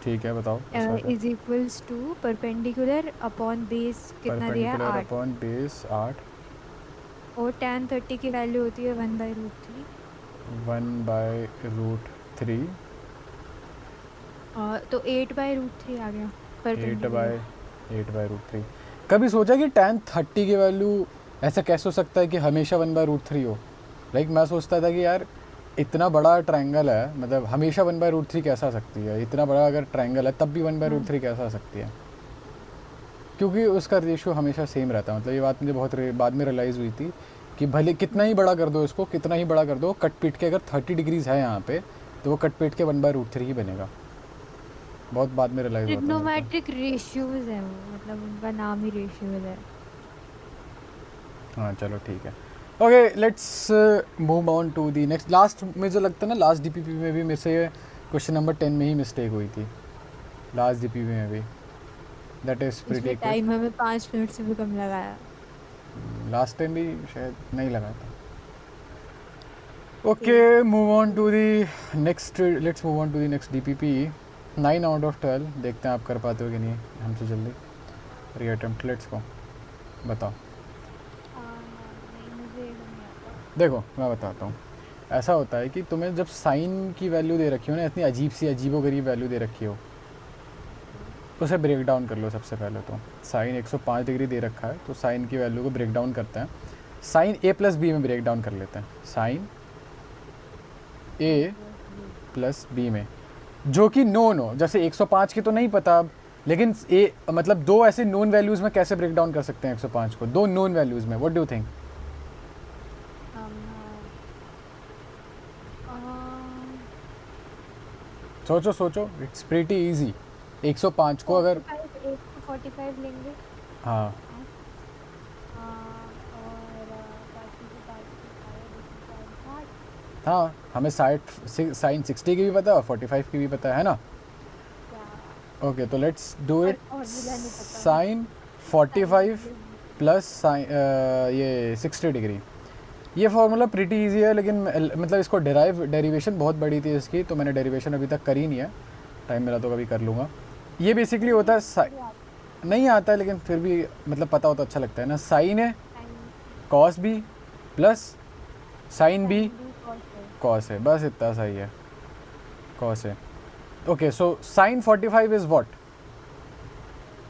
ठीक है। बताओ ऐसा क्या? Is equals to perpendicular upon base कितना दिया है? परपेंडिकुलर 8। Upon base 8। और tan 30 की वैल्यू होती है 1/√3। 1/√3। तो 8/√3 आ गया एट परपेंडिकुलर। बाई 8/√3। कभी सोचा कि tan 30 की वैल्यू ऐसा कैसे हो सकता है कि हमेशा 1/√3 हो? लाइक मैं सोचता था कि यार इतना बड़ा ट्रायंगल है, मतलब हमेशा 1/√3 कैसा आ सकती है? इतना बड़ा अगर ट्रायंगल है तब भी हाँ 1/√3 कैसा आ सकती है? क्योंकि उसका रेशियो हमेशा सेम रहता है। मतलब ये बात मुझे बहुत बाद में रियलाइज़ हुई थी कि भले कितना ही बड़ा कर दो इसको, कितना ही बड़ा कर दो, कट पीट के अगर 30 डिग्रीज है यहाँ पे तो वो कट पीट के 1/√3 ही बनेगा। बहुत बाद में रियलाइज़ हुआ था मेरे को। ट्रिग्नोमेट्रिक रेशियोज है वो, मतलब उनका नाम ही रेशियोज है। हाँ चलो ठीक है। Okay let's move on to the next. Last मुझे लगता है ना लास्ट डीपीपी में भी मेरे से क्वेश्चन नंबर 10 में ही मिस्टेक हुई थी, लास्ट डीपीपी में भी। दैट इज़ प्रीटी उसमें क्विक। टाइम हमें 5 मिनट से भी कम लगाया। लास्ट टाइम भी शायद नहीं लगा था। Okay move on to the next, let's move on to the next DPP. 9 out of 12। देखते हैं आप कर पाते हो कि नहीं हमसे जल्दी। री अटेम्प्ट, लेट्स को बताओ। नहीं, मुझे ये नहीं आता। देखो मैं बताता हूँ। ऐसा होता है कि तुम्हें जब साइन की वैल्यू दे रखी हो ना, इतनी अजीब सी अजीबोगरीब वैल्यू दे रखी हो, उसे ब्रेक डाउन कर लो सबसे पहले। तो साइन 105 डिग्री दे रखा है तो साइन की वैल्यू को ब्रेक डाउन करते हैं। साइन ए प्लस बी में ब्रेक डाउन कर लेते हैं, साइन ए प्लस बी में, जो कि नोन हो। जैसे 105 की तो नहीं पता अब, लेकिन ए मतलब दो ऐसे नोन वैल्यूज़ में कैसे ब्रेक डाउन कर सकते हैं 105 को, दो नोन वैल्यूज़ में। What do you think? सोचो सोचो, इट्स प्रीटी इजी। 105 को अगर 45 लेंगे। हाँ और बाकी की बात हाँ, हमें साइन 60 की भी पता है और 45 की भी पता है ना। क्या ओके तो लेट्स डू इट। और मुझे नहीं पता। साइन 45 प्लस साइन ये 60 डिग्री। ये फार्मूला प्रीटी इजी है, लेकिन मतलब इसको डेरिवेशन बहुत बड़ी थी इसकी, तो मैंने डेरिवेशन अभी तक करी नहीं है। टाइम मिला तो कभी कर लूँगा। ये बेसिकली होता है नहीं आता है, लेकिन फिर भी मतलब पता हो तो अच्छा लगता है ना। साइन है cos B plus sine B cos है, बस इतना सही है, कॉस है। Okay so sine 45 is what?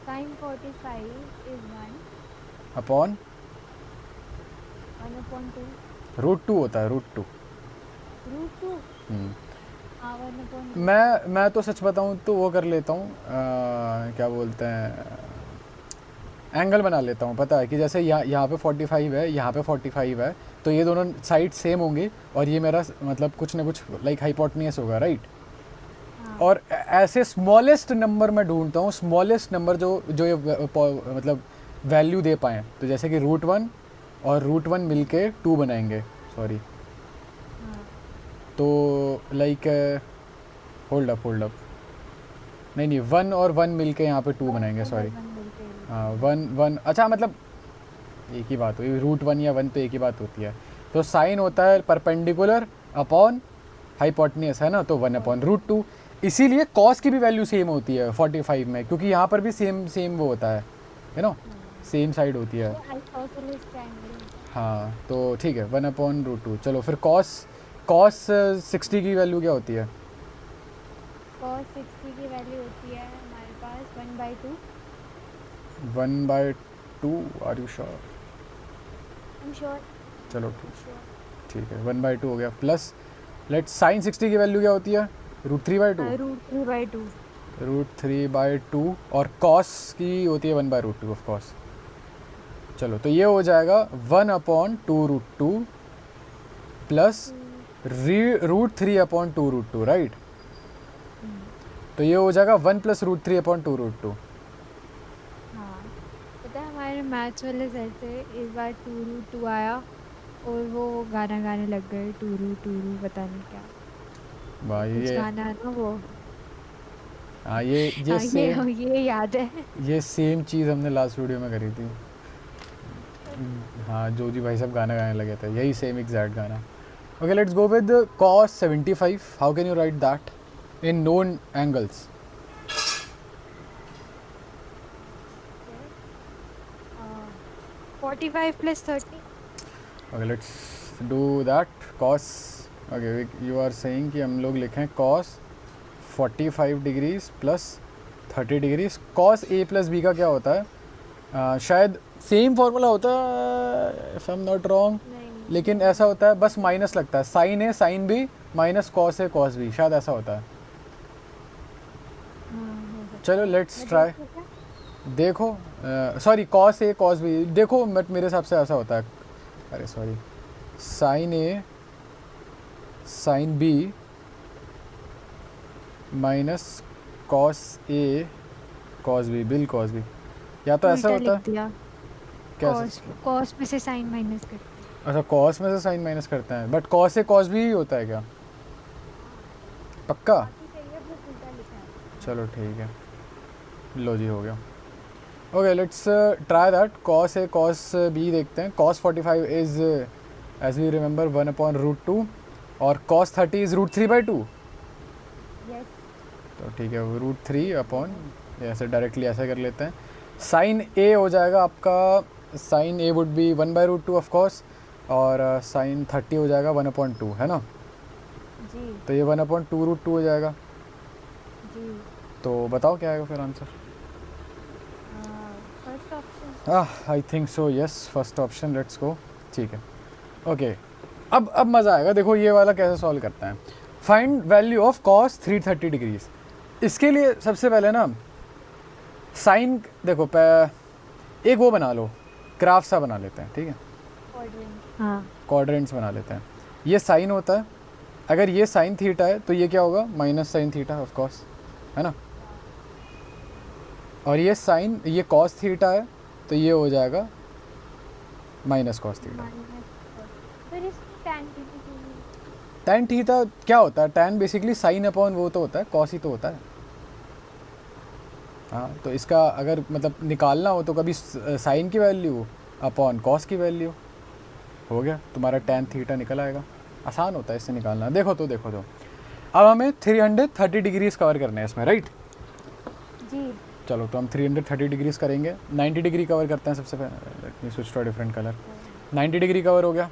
sin 45 is 1 upon 1/2 √2 होता है, √2। √2। हाँ 1/2। मैं तो सच बताऊँ तो वो कर लेता हूँ, क्या बोलते हैं, एंगल बना लेता हूँ। पता है कि जैसे यहाँ पे 45 है, यहाँ पे 45 है, तो ये दोनों साइड सेम होंगे और ये मेरा मतलब कुछ ना कुछ लाइक हाइपोटेन्यूस होगा, राइट। और ऐसे स्मॉलेस्ट नंबर मैं ढूंढता हूँ, स्मॉलेस्ट नंबर जो जो ये मतलब वैल्यू दे पाएँ। तो जैसे कि √1 और √1 मिलके 2 बनाएंगे, सॉरी। तो लाइक होल्ड अप, नहीं 1 और 1 मिलके यहाँ पे 2 बनाएंगे, सॉरी। हाँ 1 अच्छा, मतलब एक ही बात हुई, √1 या 1 तो एक ही बात होती है। तो साइन होता है परपेंडिकुलर अपॉन हाइपोटेन्यूस, है ना, तो 1/√2। इसीलिए कॉस की भी वैल्यू सेम होती है 45 में, क्योंकि यहाँ पर भी सेम वो होता है, यू नो, सेम साइड होती है। हाँ तो ठीक है, 1/√2। चलो फिर कॉस 60 की वैल्यू क्या होती है? cos 60 की वैल्यू होती है हमारे पास 1/2। 1/2 are you sure? I am sure. चलो ठीक है, 1/2 हो गया। प्लस लेट साइन 60 की वैल्यू क्या होती है? √3/2। √3/2। √3/2 और कॉस की होती है 1/√2 ऑफ कोर्स। चलो तो ये हो जाएगा 1/2√2 प्लस √3/2√2, राइट। तो ये हो जाएगा 1 + √3/2√2। हाँ पता है, हमारे मैथ्स वाले सर से एक बार 2√2 आया और वो गाना गाने लग गए, टूरू पता नहीं क्या भाई कुछ ये गाना है ना वो। हाँ ये हाँ सेम ये याद है। ये सेम चीज़ हमने लास्ट वीडियो में करी थी। हाँ जोजी भाई सब गाना गाने लगे थे, यही सेम एग्जैक्ट गाना। Okay let's go with cos 75। How can you write that in known angles? 45 + 30। Okay let's do that. cos, okay you are saying कि हम लोग लिखें cos 45 degrees plus 30 degrees. cos a plus b का क्या होता है? शायद सेम फार्मूला होता है if I am not wrong, लेकिन ऐसा होता है बस माइनस लगता है, sine a sine b minus cos A cos b, शायद ऐसा होता है। चलो लेट्स ट्राई, देखो सॉरी कॉस ए कॉस बी, देखो बट मेरे हिसाब से ऐसा होता है, अरे sorry, sine a sine b minus cos A cos b बिल कॉस बी, या तो ऐसा उल्टा होता लिख है दिया। कैसे? कॉस में से साइन माइनस कर। अच्छा कॉस में से साइन माइनस करते हैं, but cos A cos b ही होता है क्या? पक्का? बाकी सही है, बस उल्टा लिखा है। चलो ठीक है, लो जी हो गया। Okay let's try that, cos A cos B देखते हैं। Cos 45 is as we remember 1/√2 और कॉस 30 इज √3/2। यस। तो ठीक है, √3 अपॉन, ऐसे डायरेक्टली ऐसा कर लेते हैं। साइन ए हो जाएगा आपका, sine A would be 1/√2 of course, और साइन 30 हो जाएगा 1/2, है ना? जी तो ये 1/2√2 हो जाएगा। जी। तो बताओ क्या आएगा फिर answer? First option. I think so, yes first option, let's go. ठीक है ओके, अब मज़ा आएगा। देखो ये वाला कैसे सॉल्व करते हैं। Find value of cos 330 degrees. इसके लिए सबसे पहले ना साइन, देखो एक वो बना लो, ग्राफ सा बना लेते हैं, ठीक है? हाँ। क्वाड्रेंट्स बना लेते हैं। ये साइन होता है, अगर ये साइन थीटा है तो ये क्या होगा? Minus sine theta of course, है ना? और ये साइन, ये कॉस थीटा है तो ये हो जाएगा माइनस कॉस थीटा। फिर इस tan थीटा टैन थीटा क्या होता है? टैन बेसिकली साइन अपॉन वो तो होता है, कॉस ही तो होता है। हाँ, तो इसका अगर मतलब निकालना हो तो कभी साइन की वैल्यू अपॉन कॉस की वैल्यू, हो गया तुम्हारा टैन थीटा निकल आएगा। आसान होता है इससे निकालना। देखो तो अब हमें 330 डिग्रीज कवर करने हैं इसमें, राइट? जी। चलो तो हम 330 डिग्रीज करेंगे। 90 डिग्री कवर करते हैं सबसे पहले। Let me switch to different colour. 90 degree cover हो गया,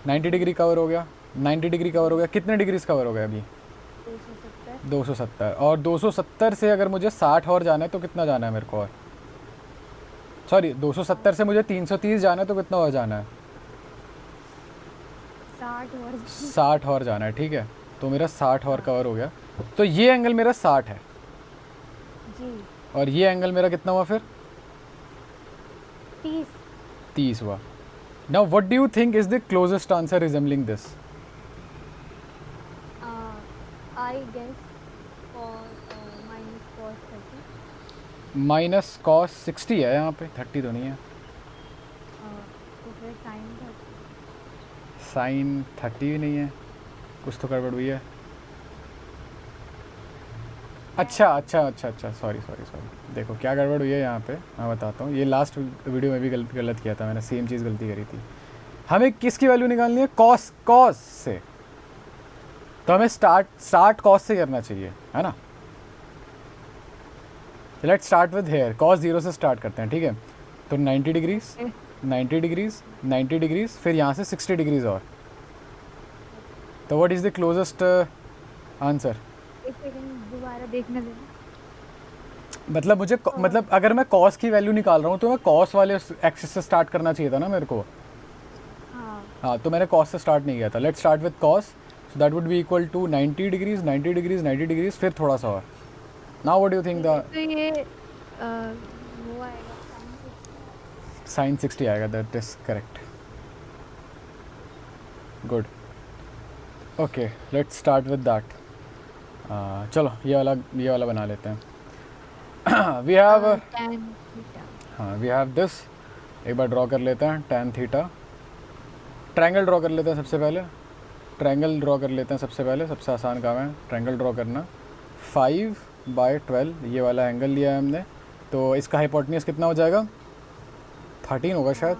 90 डिग्री कवर हो गया, 90 डिग्री कवर हो गया। कितने डिग्रीज कवर हो गए अभी? 270। 270। और 270 से अगर मुझे 60 और जाना है तो कितना जाना है मेरे को? और सॉरी, 270 से मुझे 330 जाना है तो कितना और जाना है? 60 और जाना है, ठीक है? तो मेरा 60 और कवर हो गया। तो ये एंगल मेरा 60 है जी। और ये एंगल मेरा कितना हुआ फिर? 30 हुआ। Now what do you think is the closest answer resembling this? I guess minus cos 30। Minus cos 60 है यहाँ पे, 30 तो नहीं है। तो फिर साइन 30। साइन 30 भी नहीं है, कुछ तो गड़बड़ हुई है। अच्छा, सॉरी। देखो क्या गड़बड़ हुई है यहाँ पे, मैं बताता हूँ। ये लास्ट वीडियो में भी गलत किया था मैंने, सेम चीज़ गलती करी थी। हमें किसकी वैल्यू निकालनी है? कॉस से। तो हमें स्टार्ट कॉस से करना चाहिए, है ना? Let's start with here. Cos 0 से स्टार्ट करते हैं, ठीक है? तो 90 डिग्रीज, 90 डिग्रीज, 90 डिग्रीज, फिर यहाँ से 60 डिग्रीज और। तो what is the closest answer? एक सेकंड दोबारा देखने देना। मतलब मुझे मतलब अगर मैं कॉस की वैल्यू निकाल रहा हूँ तो मैं कॉस वाले एक्सिस से स्टार्ट करना चाहिए था ना मेरे को। हाँ, तो मैंने कॉस से स्टार्ट नहीं किया था। Let's start with cos, so that would be equal to 90 degrees, 90 degrees, 90 degrees, फिर थोड़ा सा और। Now what do you think the? तो ये वो आएगा साइन 60 आएगा, that is correct. Good, okay let's start with that. चलो ये वाला बना लेते हैं। We have tan theta. हाँ, वी हैव दिस। एक बार ड्रॉ कर लेते हैं टैन थीटा। ट्रायंगल ड्रॉ कर लेते हैं सबसे पहले। सबसे आसान काम है ट्रायंगल ड्रॉ करना। 5/12 ये वाला एंगल लिया है हमने, तो इसका हाइपोटेन्यूज कितना हो जाएगा? 13 होगा शायद।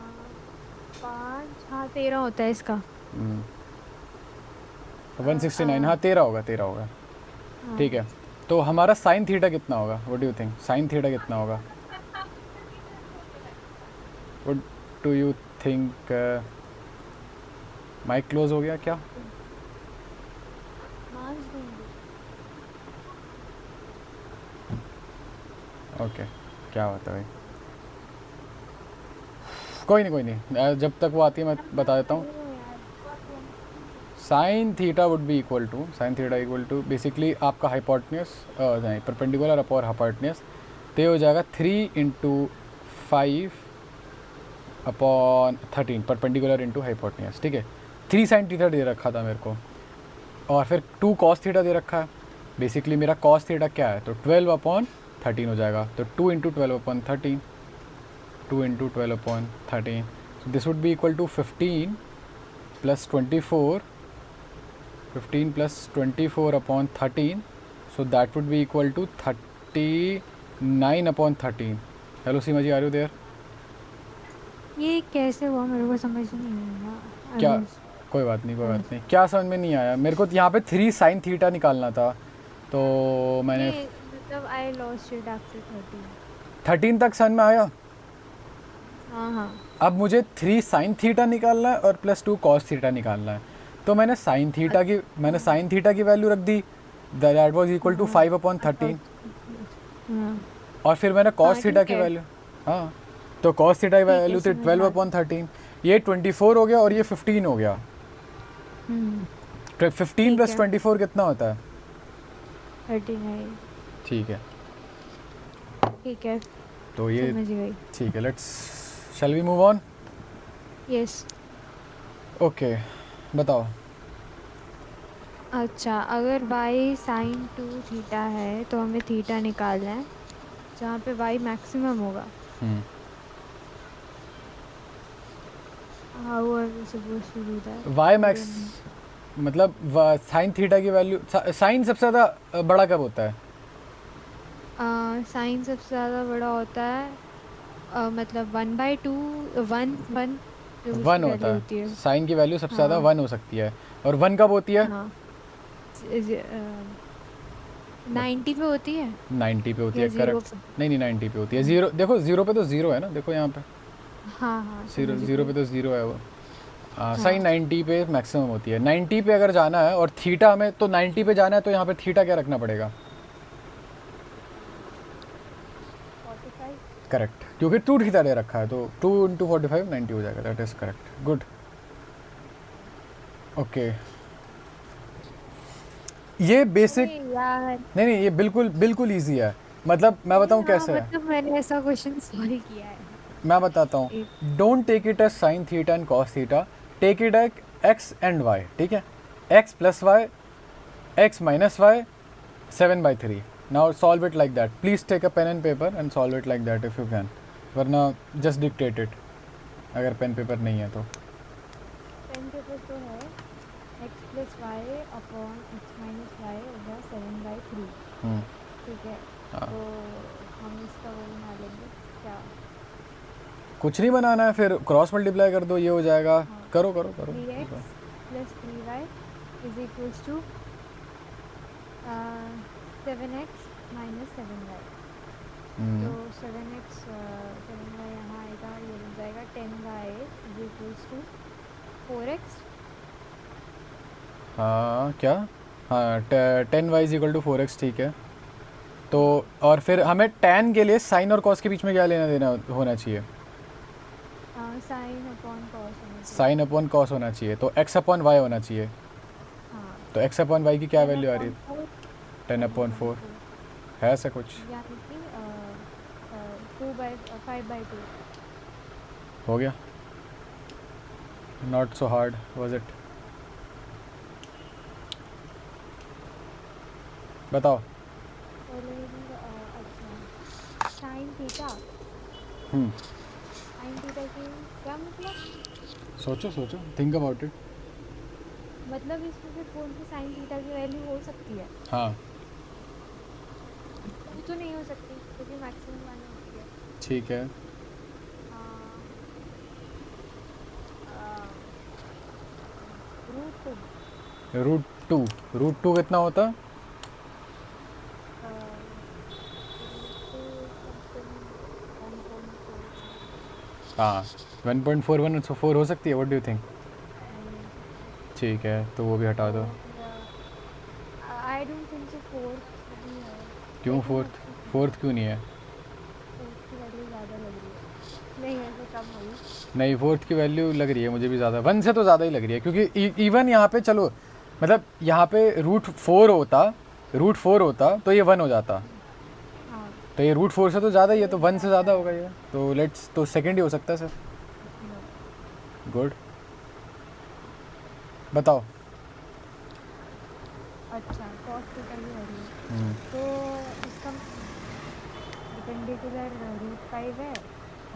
5, हाँ 13 होता है इसका। 169, हाँ 13 होगा। हाँ। ठीक है, तो हमारा साइन थीटा कितना होगा? What do you think sine theta कितना होगा? What do you think? Mike close हो गया क्या? मार्क्स देंगे। ओके, क्या होता है भाई? कोई नहीं, जब तक वो आती है मैं बता देता हूँ। Sine theta would be equal to basically आपका हाइपोटेन्यूज नहीं, परपेंडिकुलर अपॉन हाइपोटेन्यूज, तो ये हो जाएगा 3 इंटू 5/13 परपेंडिकुलर इंटू हाइपोटेन्यूज, ठीक है। 3 sin थीटा दे रखा था मेरे को, और फिर 2 cos थीटा दे रखा है। बेसिकली मेरा cos थीटा क्या है, तो 12/13 हो जाएगा। तो 2 × 12/13, 2 × 12/13, so this would be equal to 15 plus 24, 15 plus 24/13, so that would be equal to 39/13. Hello Seema ji, are you there? ये कैसे हुआ मेरे को समझ नहीं आया। क्या? कोई बात नहीं, कोई बात नहीं। क्या समझ में नहीं आया? मेरे को यहाँ पे 3 sin थीटा निकालना था, तो मैंने मतलब आई लॉस्ट इट आफ्टर 13 तक समझ में आया। हाँ अब मुझे 3 sin थीटा निकालना है और प्लस 2 cos थीटा निकालना है। तो मैंने sin थीटा की वैल्यू रख दी, दैट वाज इक्वल टू 5/13। और फिर मैंने cos थीटा की वैल्यू, हाँ, तो cos थीटा की वैल्यू थी 12/13। ये 24 हो गया और ये 15 हो गया। 15 प्लस 24 कितना होता है? 39। ठीक है, ठीक है, तो ये समझ गई। ठीक है। Let's shall we move on? Yes. Okay, बताओ। अच्छा, अगर y sin 2 थीटा है तो हमें थीटा निकालना है जहाँ पे y मैक्सिमम होगा। How are we supposed to do that? y max मतलब साइन थीटा की वैल्यू, साइन सबसे ज़्यादा बड़ा कब होता है? साइन सबसे ज़्यादा बड़ा होता है मतलब 1/2, 1 जो उसकी 1 वैल्यू होता होती है, है। साइन की वैल्यू सबसे ज़्यादा हाँ 1 हो सकती है। और 1 कब होती है? हाँ 90 पे होती है 90 पे होती या है, 0 करेक्ट। पे। नहीं 90 पे होती है। ज़ीरो देखो, ज़ीरो पे तो ज़ीरो है ना, देखो यहाँ पे हाँ ज़ीरो, समझ ज़ीरो गई। पे तो ज़ीरो है वो। हाँ साइन 90 पे मैक्सिमम होती है। 90 पे अगर जाना है और थीटा में, तो 90 पे जाना है तो यहाँ पे थीटा क्या रखना पड़ेगा? 45। करेक्ट, क्योंकि 2 थीटा दे रखा है, तो 2 × 45 90 हो जाएगा। That is correct, good. Okay, ये बेसिक, यार नहीं ये बिल्कुल बिल्कुल ईजी है। मतलब मैं बताऊँ हाँ, कैसे है, मतलब मैंने ऐसा क्वेश्चन सॉल्व किया है। मैं बताता हूँ। एक don't take it as sine theta and cos theta, take it as X and Y, ठीक है। X plus Y, X minus Y, 7/3। Now solve it like that. Please take a pen and paper and solve it like that if you can, वरना just dictate it अगर pen paper नहीं है तो। Pen paper तो है। x + y upon x - y होगा 7/3। ठीक है, हाँ, तो हम इसका वो बना लेंगे क्या। कुछ नहीं बनाना है, फिर क्रॉस मल्टीप्लाई कर दो, ये हो जाएगा। हाँ करो करो करो। 3x + 3y = 7x - 7y। तो 7y यहाँ आएगा, ये बन जाएगा 10y = 4x। हाँ क्या? हाँ, 10y = 4x, ठीक है। तो हाँ और फिर हमें tan के लिए साइन और कॉस के बीच में क्या लेना देना होना चाहिए? साइन अपॉन कॉस होना चाहिए। साइन अपॉन कॉस होना चाहिए, तो x/y होना चाहिए। हाँ तो x/y की क्या वैल्यू आ रही है? 10/4 10/4 है ऐसा कुछ? यानी कि 5/2। हो गया, not so hard was it? बताओ। अच्छा, साइन थीटा की क्या मतलब? सोचो सोचो, थिंक अबाउट इट। मतलब इसमें से कौन सी साइन थीटा की वैल्यू हो सकती है? हाँ, वो तो नहीं हो सकती क्योंकि मैक्सिमम वन होती है। ठीक है। √2। √2 कितना होता है? हाँ, 1.41, सो 4 हो सकती है। What do you think? ठीक है, तो वो भी हटा दो। आई डोंट थिंक सो 4 भी है। क्यों फोर्थ क्यों नहीं है? फोर्थ की वैल्यू ज़्यादा लग रही है। नहीं ऐसे कम होगी। नहीं, फोर्थ की वैल्यू लग रही है मुझे भी ज़्यादा, 1 से तो ज़्यादा ही लग रही है, क्योंकि इवन यहाँ पे चलो, मतलब यहाँ पे √4 होता तो ये 1 हो जाता। हाँ तो ये रूट 4 से तो ज़्यादा ही है, तो 1 से ज़्यादा होगा ये, तो लेट्स, तो सेकंड ही हो सकता है सर। गुड, बताओ। अच्छा cos थीटा की वैल्यू, तो इसका परपेंडिकुलर √5 है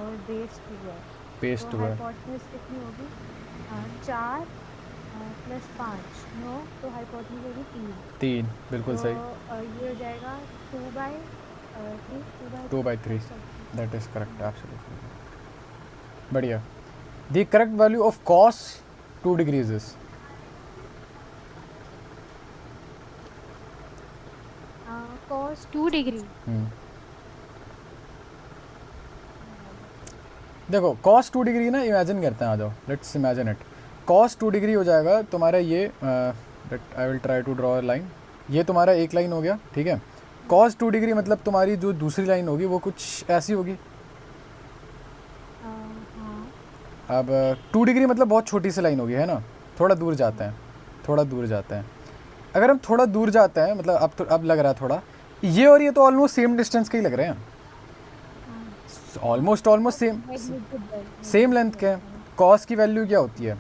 और बेस 2 है, बेस तो 2 है, हाइपोटेन्यूज कितनी होगी? 4 प्लस 5 9, तो हाइपोटेन्यूज होगी 3। 3, बिल्कुल तो सही, ये हो जाएगा 2/3, 2 by 3, first option. That is correct, absolutely बढ़िया। The correct value of cos 2 degrees is, cos 2 degree, देखो cos 2 डिग्री ना, इमेजिन करते हैं, आ जाओ, let's imagine it. cos 2 degree हो जाएगा तुम्हारा ये, I will try to draw a line, ये तुम्हारा एक लाइन हो गया, ठीक है। cos 2 डिग्री मतलब तुम्हारी जो दूसरी लाइन होगी वो कुछ ऐसी होगी। हाँ अब 2 डिग्री मतलब बहुत छोटी सी लाइन होगी, है ना, थोड़ा दूर जाते हैं, थोड़ा दूर जाते हैं। अगर हम थोड़ा दूर जाते हैं, मतलब अब लग रहा है थोड़ा, ये और ये तो ऑलमोस्ट सेम डिस्टेंस के ही लग रहे हैं, ऑलमोस्ट सेम लेंथ के हैं। cos की वैल्यू क्या होती है?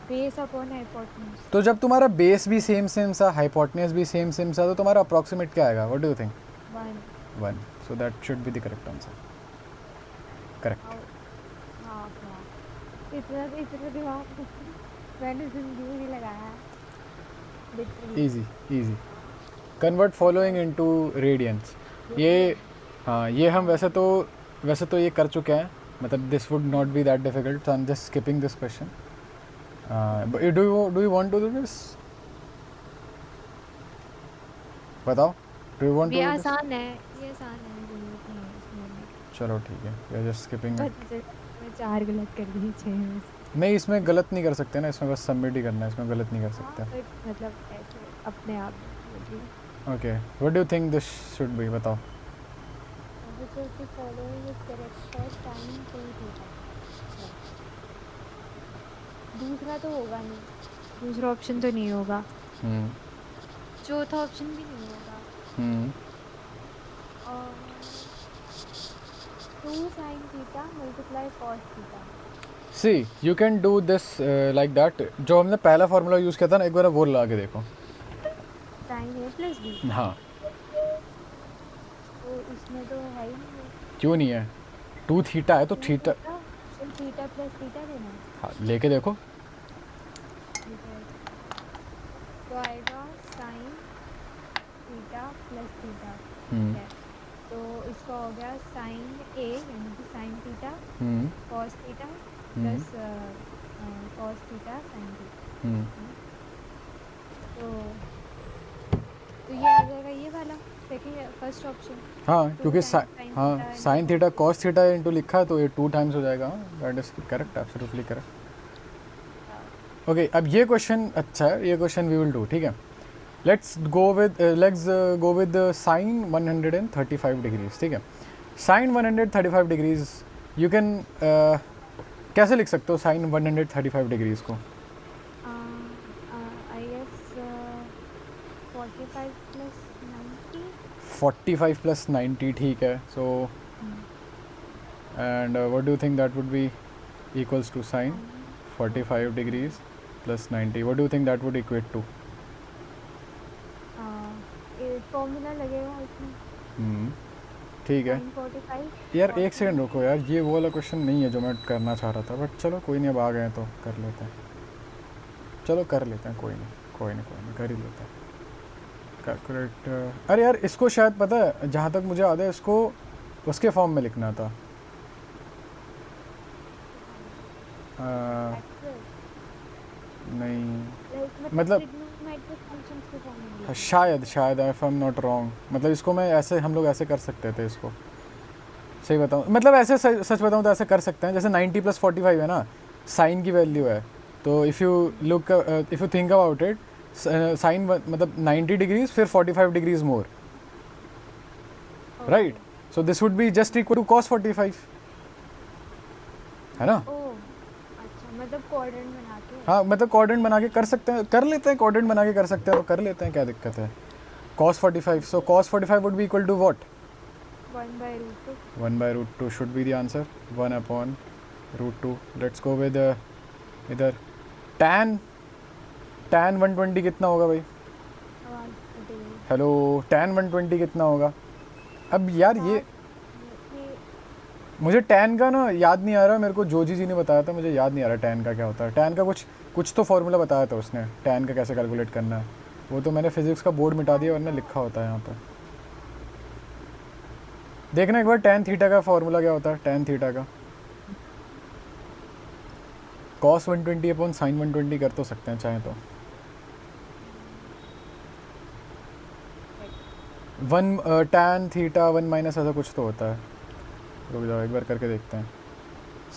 Base upon hypotenuse. तो जब तुम्हारा बेस भी सेम सेम सा, हाइपोटेन्यूज भी सेम सेम सा, तो तुम्हारा अप्रॉक्सीमेट क्या आएगा? What do you think? 1, so that should be the correct answer. Correct, हाँ इतना दिमाग मैंने जिंदगी में नहीं लगाया, literally. Easy easy. Convert following into radiance, ये हाँ, ये हम वैसे तो ये कर चुके हैं, मतलब this would not be that difficult, so I am just skipping this question. Do you want to do this? बताओ, डू यू वांट टू ये डू दिस? आसान है, ये आसान है, जरूरत नहीं है इसमें। चलो ठीक है, we are just skipping it. मैं 4 गलत कर दी, 6 में से। नहीं, इसमें गलत नहीं कर सकते ना, इसमें बस सबमिट ही करना है, इसमें गलत नहीं कर सकते। बट मतलब ऐसे अपने आप okay, what do you think this should be? बताओ। Following is correct for sin 2 theta. दूसरा तो होगा नहीं, दूसरा ऑप्शन तो नहीं होगा, चौथा ऑप्शन भी नहीं होगा, और 2 sin theta multiply cos theta. See you can do this like that, जो हमने पहला फार्मूला यूज़ किया था ना, एक बार वो लगा के देखो। sin a प्लस बी, हाँ, तो इसमें तो है ही नहीं। क्यों नहीं है? 2 थीटा है तो थीटा, थीटा प्लस थीटा देना है, हाँ लेके देखो। ठीक है, तो आएगा sin थीटा प्लस थीटा, ठीक है। तो इसका हो गया sin a यानी कि sin theta cos theta plus cos theta sin theta. तो ये आ जाएगा ये वाला सेकंड फर्स्ट ऑप्शन। हाँ, क्योंकि sin sine theta cos theta into लिखा है, तो ये 2 टाइम्स हो जाएगा। That is correct, absolutely correct. Okay, अब ये क्वेश्चन अच्छा है, ये क्वेश्चन वी विल डू, ठीक है। Let's go with sine 135 degrees, ठीक है। साइन 135 डिग्रीज यू कैन कैसे लिख सकते हो साइन 135 डिग्रीज को? I guess 45 plus 90। 45 प्लस 90, ठीक है। So and what do you think that would be equals to sine 45 degrees plus 90? What do you think that would equate to? Formula लगेगा इसमें, ठीक है। sin 45। यार एक सेकंड रुको यार, ये वो वाला क्वेश्चन नहीं है जो मैं करना चाह रहा था, बट चलो कोई नहीं, अब आ गए हैं तो कर लेते हैं। चलो कर लेते हैं, कोई नहीं कर ही लेते हैं। कैलकुलेट, अरे यार इसको शायद पता है, जहाँ तक मुझे याद है इसको उसके फॉर्म में लिखना था। नहीं मतलब शायद if I am not wrong, मतलब इसको मैं ऐसे, हम लोग ऐसे कर सकते थे इसको, सही बताऊँ, मतलब ऐसे सच बताऊँ तो ऐसे कर सकते हैं, जैसे 90 प्लस 45 है ना, साइन की वैल्यू है, तो if you think about it, sine मतलब 90 डिग्रीज फिर 45 degrees more, right? So this would be just equal to cos 45, है ना? अच्छा, मतलब क्वाड्रेंट बना के, हाँ, मतलब क्वाड्रेंट बना के कर सकते हैं, कर लेते हैं, क्वाड्रेंट बना के कर सकते हैं तो कर लेते हैं, क्या दिक्कत है? cos 45, so cos 45 would be equal to what? 1/√2. 1/√2 should be the answer. 1 upon √2. Let's go with इधर tan 120 कितना होगा भाई? आवाज़ कट गई। हेलो, tan 120 कितना होगा? अब यार ये मुझे tan का ना याद नहीं आ रहा, मेरे को जोजी जी ने बताया था, मुझे याद नहीं आ रहा tan का क्या होता है। tan का कुछ तो फॉर्मूला बताया था उसने, tan का कैसे कैलकुलेट करना है। वो तो मैंने फिजिक्स का बोर्ड मिटा दिया, वरना लिखा होता है यहाँ पर। देखना एक बार tan थीटा का फॉर्मूला क्या होता है, tan थीटा का। cos 120 अपॉन sin 120 कर तो सकते हैं चाहे तो। 1 tan थीटा 1 माइनस ऐसा कुछ तो होता है। रुक जाओ एक बार करके देखते हैं।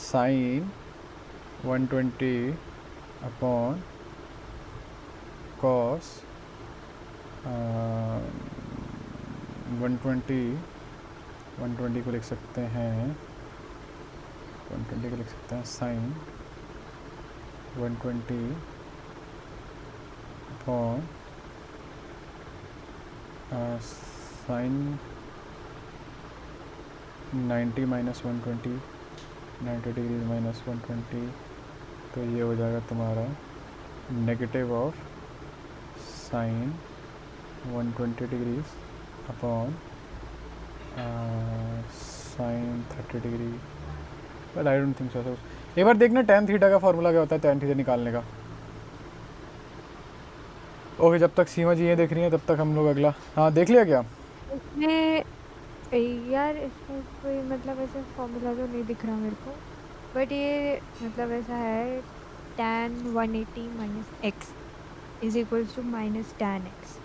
sin 120 अपॉन cos 120 को लिख सकते हैं, 120 को लिख सकते हैं sin 120 upon sin 90 minus 120, 90 degree minus 120, तो ये हो जाएगा तुम्हारा negative of sin 120 degrees upon sin 30 degree. Well I don't think so. एक बार देखना tan थीटा का फॉर्मूला क्या होता है, tan थीटा निकालने का। ओके, जब तक सीमा जी ये देख रही हैं तब तक हम लोग अगला, हाँ देख लिया क्या? इसमें यार इसमें कोई मतलब ऐसा फॉर्मूला तो नहीं दिख रहा मेरे को, बट ये मतलब ऐसा है tan 180 minus x is equals to minus tan x।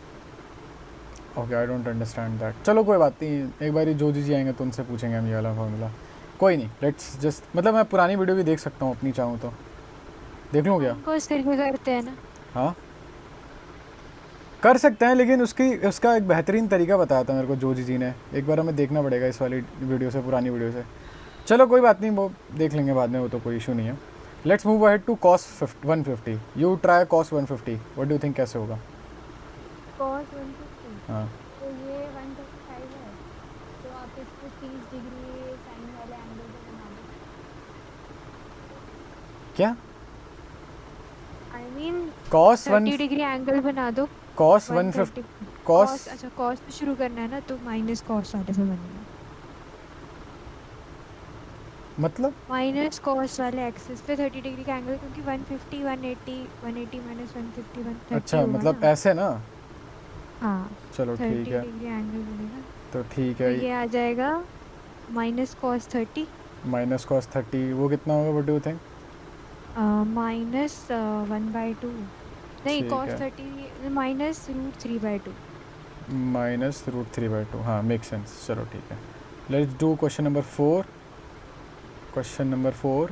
Okay, I don't understand that. चलो कोई बात नहीं, एक बार जो जी आएंगे तो उनसे पूछेंगे हम ये वाला फॉर्मूला। कोई नहीं, लेट्स जस्ट, मतलब मैं पुरानी वीडियो भी देख सकता हूँ अपनी, चाहूँ तो देख लूँ क्या? उनको इस तरीके करते हैं ना। हाँ कर सकते हैं, लेकिन उसका एक बेहतरीन तरीका बताया था मेरे को जोजी जी ने। एक बार हमें देखना पड़ेगा इस वाली वीडियो से, पुरानी वीडियो से। चलो कोई बात नहीं, वो देख लेंगे बाद में, वो तो कोई इशू नहीं है। Let's move ahead to cos 150। You try cos 150, what do you think कैसे होगा? cos 150, हाँ तो ये 135 है, तो आप इसको 30 डिग्री साइन वाले एंगल पे बना दो। क्या? I mean cos 30 degree angle बना दो। cos 150 cos अच्छा cos पे शुरू करना है ना, तो माइनस cos वाले पे बनेगा। मतलब माइनस cos वाले एक्सिस पे 30 डिग्री का एंगल, क्योंकि 150 180 माइनस 150 130 अच्छा, होगा मतलब ना। ऐसे ना। हाँ, चलो 30 ठीक है, डिग्री एंगल बनेगा, तो ठीक तो है। ये आ जाएगा माइनस cos 30 माइनस cos 30 वो कितना होगा, what do you think? Minus 1/2, नहीं ठीक cos है, 30 माइनस √3/2। माइनस √3/2, हाँ मेक सेंस। चलो ठीक है, let's do question number 4। Question number 4,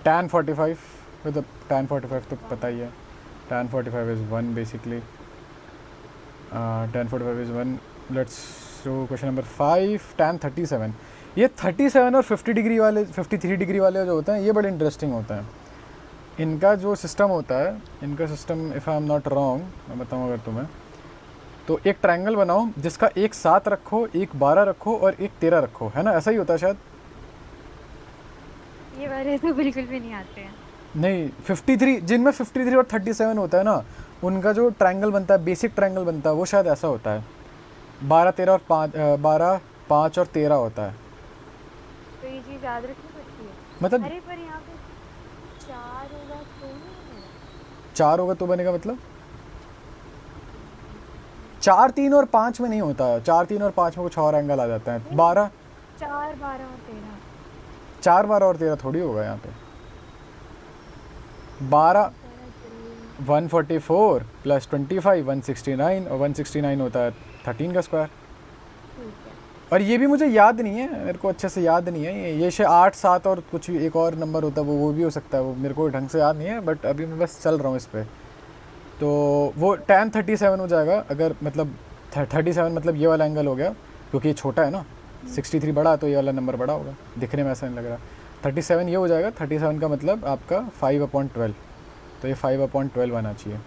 tan 45, मतलब tan 45 तो पता ही है, tan 45 is 1 basically, tan 45 is 1। Let's do question number 5, tan 37। ये 37 और 50 डिग्री वाले, 53 डिग्री वाले जो होते हैं, ये बड़े इंटरेस्टिंग होते हैं। इनका जो सिस्टम होता है, इनका system if I am not wrong, मैं बताऊँ अगर तुम्हें, तो एक ट्रायंगल बनाओ जिसका एक 7 रखो, एक 12 रखो और एक 13 रखो, है ना? ऐसा ही होता है शायद। ये वाले तो बिल्कुल भी नहीं आते हैं। नहीं, 53, जिनमें 53 और 37 होता है ना, उनका जो ट्रायंगल बनता है, बेसिक ट्रायंगल बनता है, वो शायद ऐसा होता है। 12 13 और 5, 12 5 और 13 होता है। तो ये चीज़ याद रखनी पड़ती है। मतलब अरे पर यहाँ पे 4 होगा तो नहीं बनेगा। 4 होगा तो बनेगा, मतलब 4 3 और 5 में नहीं होता। 4 3 और 5 में कुछ और एंगल आ जाता है। 12 4 12 और 13। 4 12 और 13 थोड़ी होगा यहाँ पे। 12 144 प्लस 25 169, और 169 होता है 13 का स्क्वायर। ठीक है, और ये भी मुझे याद नहीं है, मेरे को अच्छे से याद नहीं है। ये से 8 7 और कुछ एक और नंबर होता है, वो भी हो सकता है, वो मेरे को ढंग से याद नहीं है, बट अभी मैं बस चल रहा हूँ इस पर। तो वो tan 37 हो जाएगा, अगर मतलब 37 मतलब ये वाला एंगल हो गया, क्योंकि ये छोटा है ना, 63 बड़ा, तो ये वाला नंबर बड़ा होगा। दिखने में ऐसा नहीं लग रहा। 37 ये हो जाएगा, 37 का मतलब आपका 5/12, तो ये 5/12 आना चाहिए।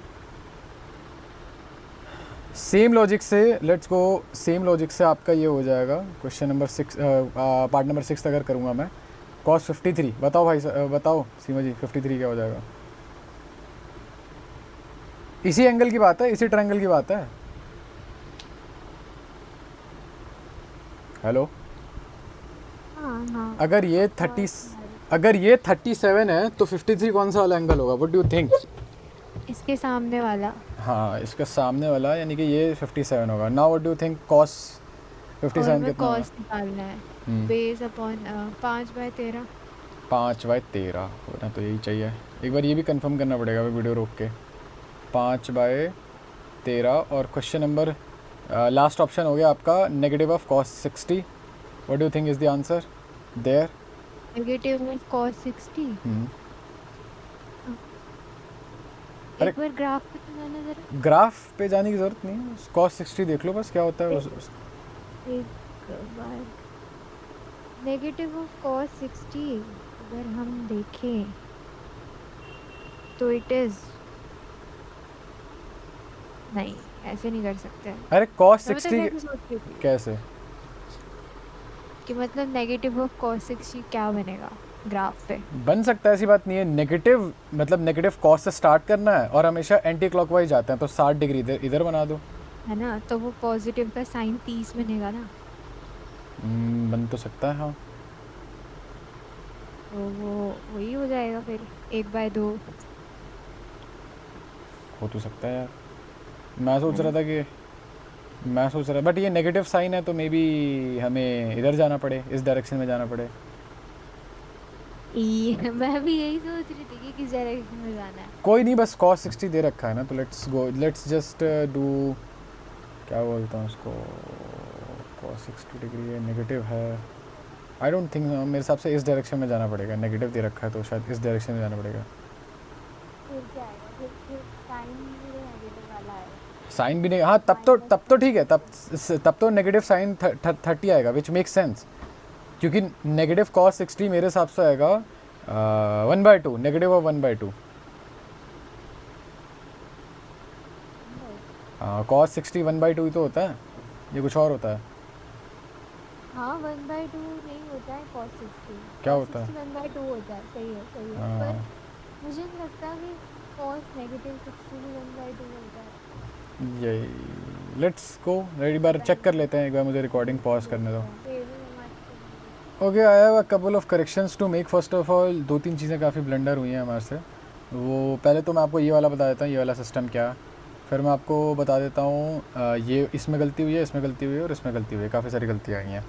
सेम लॉजिक से लेट्स गो, सेम लॉजिक से आपका ये हो जाएगा क्वेश्चन नंबर 6, पार्ट नंबर 6 अगर करूँगा मैं, कॉस 53। बताओ भाई बताओ सीमा जी 53 क्या हो जाएगा? इसी एंगल की बात है, इसी ट्रायंगल की बात है। हेलो, हाँ हाँ अगर ये 37 है तो 53 कौन सा वाला एंगल होगा? What do you think? इसके सामने वाला। हाँ, इसका सामने वाला, यानी कि ये 57 होगा। Now what do you think cos और 57 मैं कितना होगा? कॉस निकालना है बेस अपॉन 5/13। 5/13 होना तो यही चाहिए। एक बार ये भी कंफर्म करना पड़ेगा वीडियो रोक के। 5/13 और क्वेश्चन नंबर लास्ट ऑप्शन हो गया आपका negative of cos 60। What do you think is the answer there? Negative of cos 60। अरे एक बार ग्राफ पे तो जाना जरा। ग्राफ पे जाने की ज़रूरत नहीं है, कॉस 60 देख लो बस क्या होता है एक बार नेगेटिव ऑफ कॉस 60 अगर हम देखें तो इट इज, नहीं ऐसे नहीं कर सकते। अरे कॉस मैं पता 60 कैसे सोच रही थी कैसे? कि मतलब नेगेटिव ऑफ कॉस 60 क्या बनेगा ग्राफ पे। बन सकता है, ऐसी बात नहीं है। नेगेटिव मतलब नेगेटिव कॉस से स्टार्ट करना है और हमेशा एंटी क्लॉकवाइज जाते हैं, तो 60 डिग्री इधर इधर बना दो। है ना, तो वो पॉजिटिव का साइन 30 बनेगा ना। बन तो सकता है, हाँ। तो वो वही हो जाएगा फिर 1/2। हो तो सकता है यार। मैं सोच है रहा ना। था कि मैं सोच रहा, बट ये नेगेटिव साइन है तो मे बी हमें इधर जाना पड़े, इस डायरेक्शन में जाना पड़े। मैं भी यही सोच रही थी कि किस डायरेक्शन में जाना है। कोई नहीं, बस cos 60 दे रखा है ना, तो let's go, let's just do, क्या बोलता हूँ उसको, cos 60 डिग्री है, नेगेटिव है। आई डोंट थिंक, मेरे हिसाब से इस डायरेक्शन में जाना पड़ेगा। नेगेटिव दे रखा है तो शायद इस डायरेक्शन में जाना पड़ेगा। फिर क्या आएगा, फिर साइन भी नेगेटिव वाला है। साइन भी नहीं, हाँ तब तो ठीक है, तब तो नेगेटिव साइन 30 आएगा, विच मेक सेंस, क्योंकि नेगेटिव cos 60 मेरे हिसाब से आएगा 1/2, नेगेटिव ऑफ 1/2। cos 60 1/2 ही तो होता है, ये कुछ और होता है। हाँ 1/2 नहीं होता है cos 60। क्या cos होता है? 60 1/2 होता है, सही है सही है। पर मुझे नहीं लगता कि cos नेगेटिव 60 भी 1/2 होता है। यही, लेट्स गो, एक बार चेक कर लेते हैं, एक बार मुझे रिकॉर्डिंग पॉज करने दो। Okay, I have a couple of corrections to make. First of all 2-3 चीज़ें काफ़ी ब्लंडर हुई हैं हमारे से। वो पहले तो मैं आपको ये वाला बता देता हूँ, ये वाला सिस्टम क्या है। फिर मैं आपको बता देता हूँ ये इसमें गलती हुई है, इसमें गलती हुई है और इसमें गलती हुई है, काफ़ी सारी गलतियाँ आई हैं।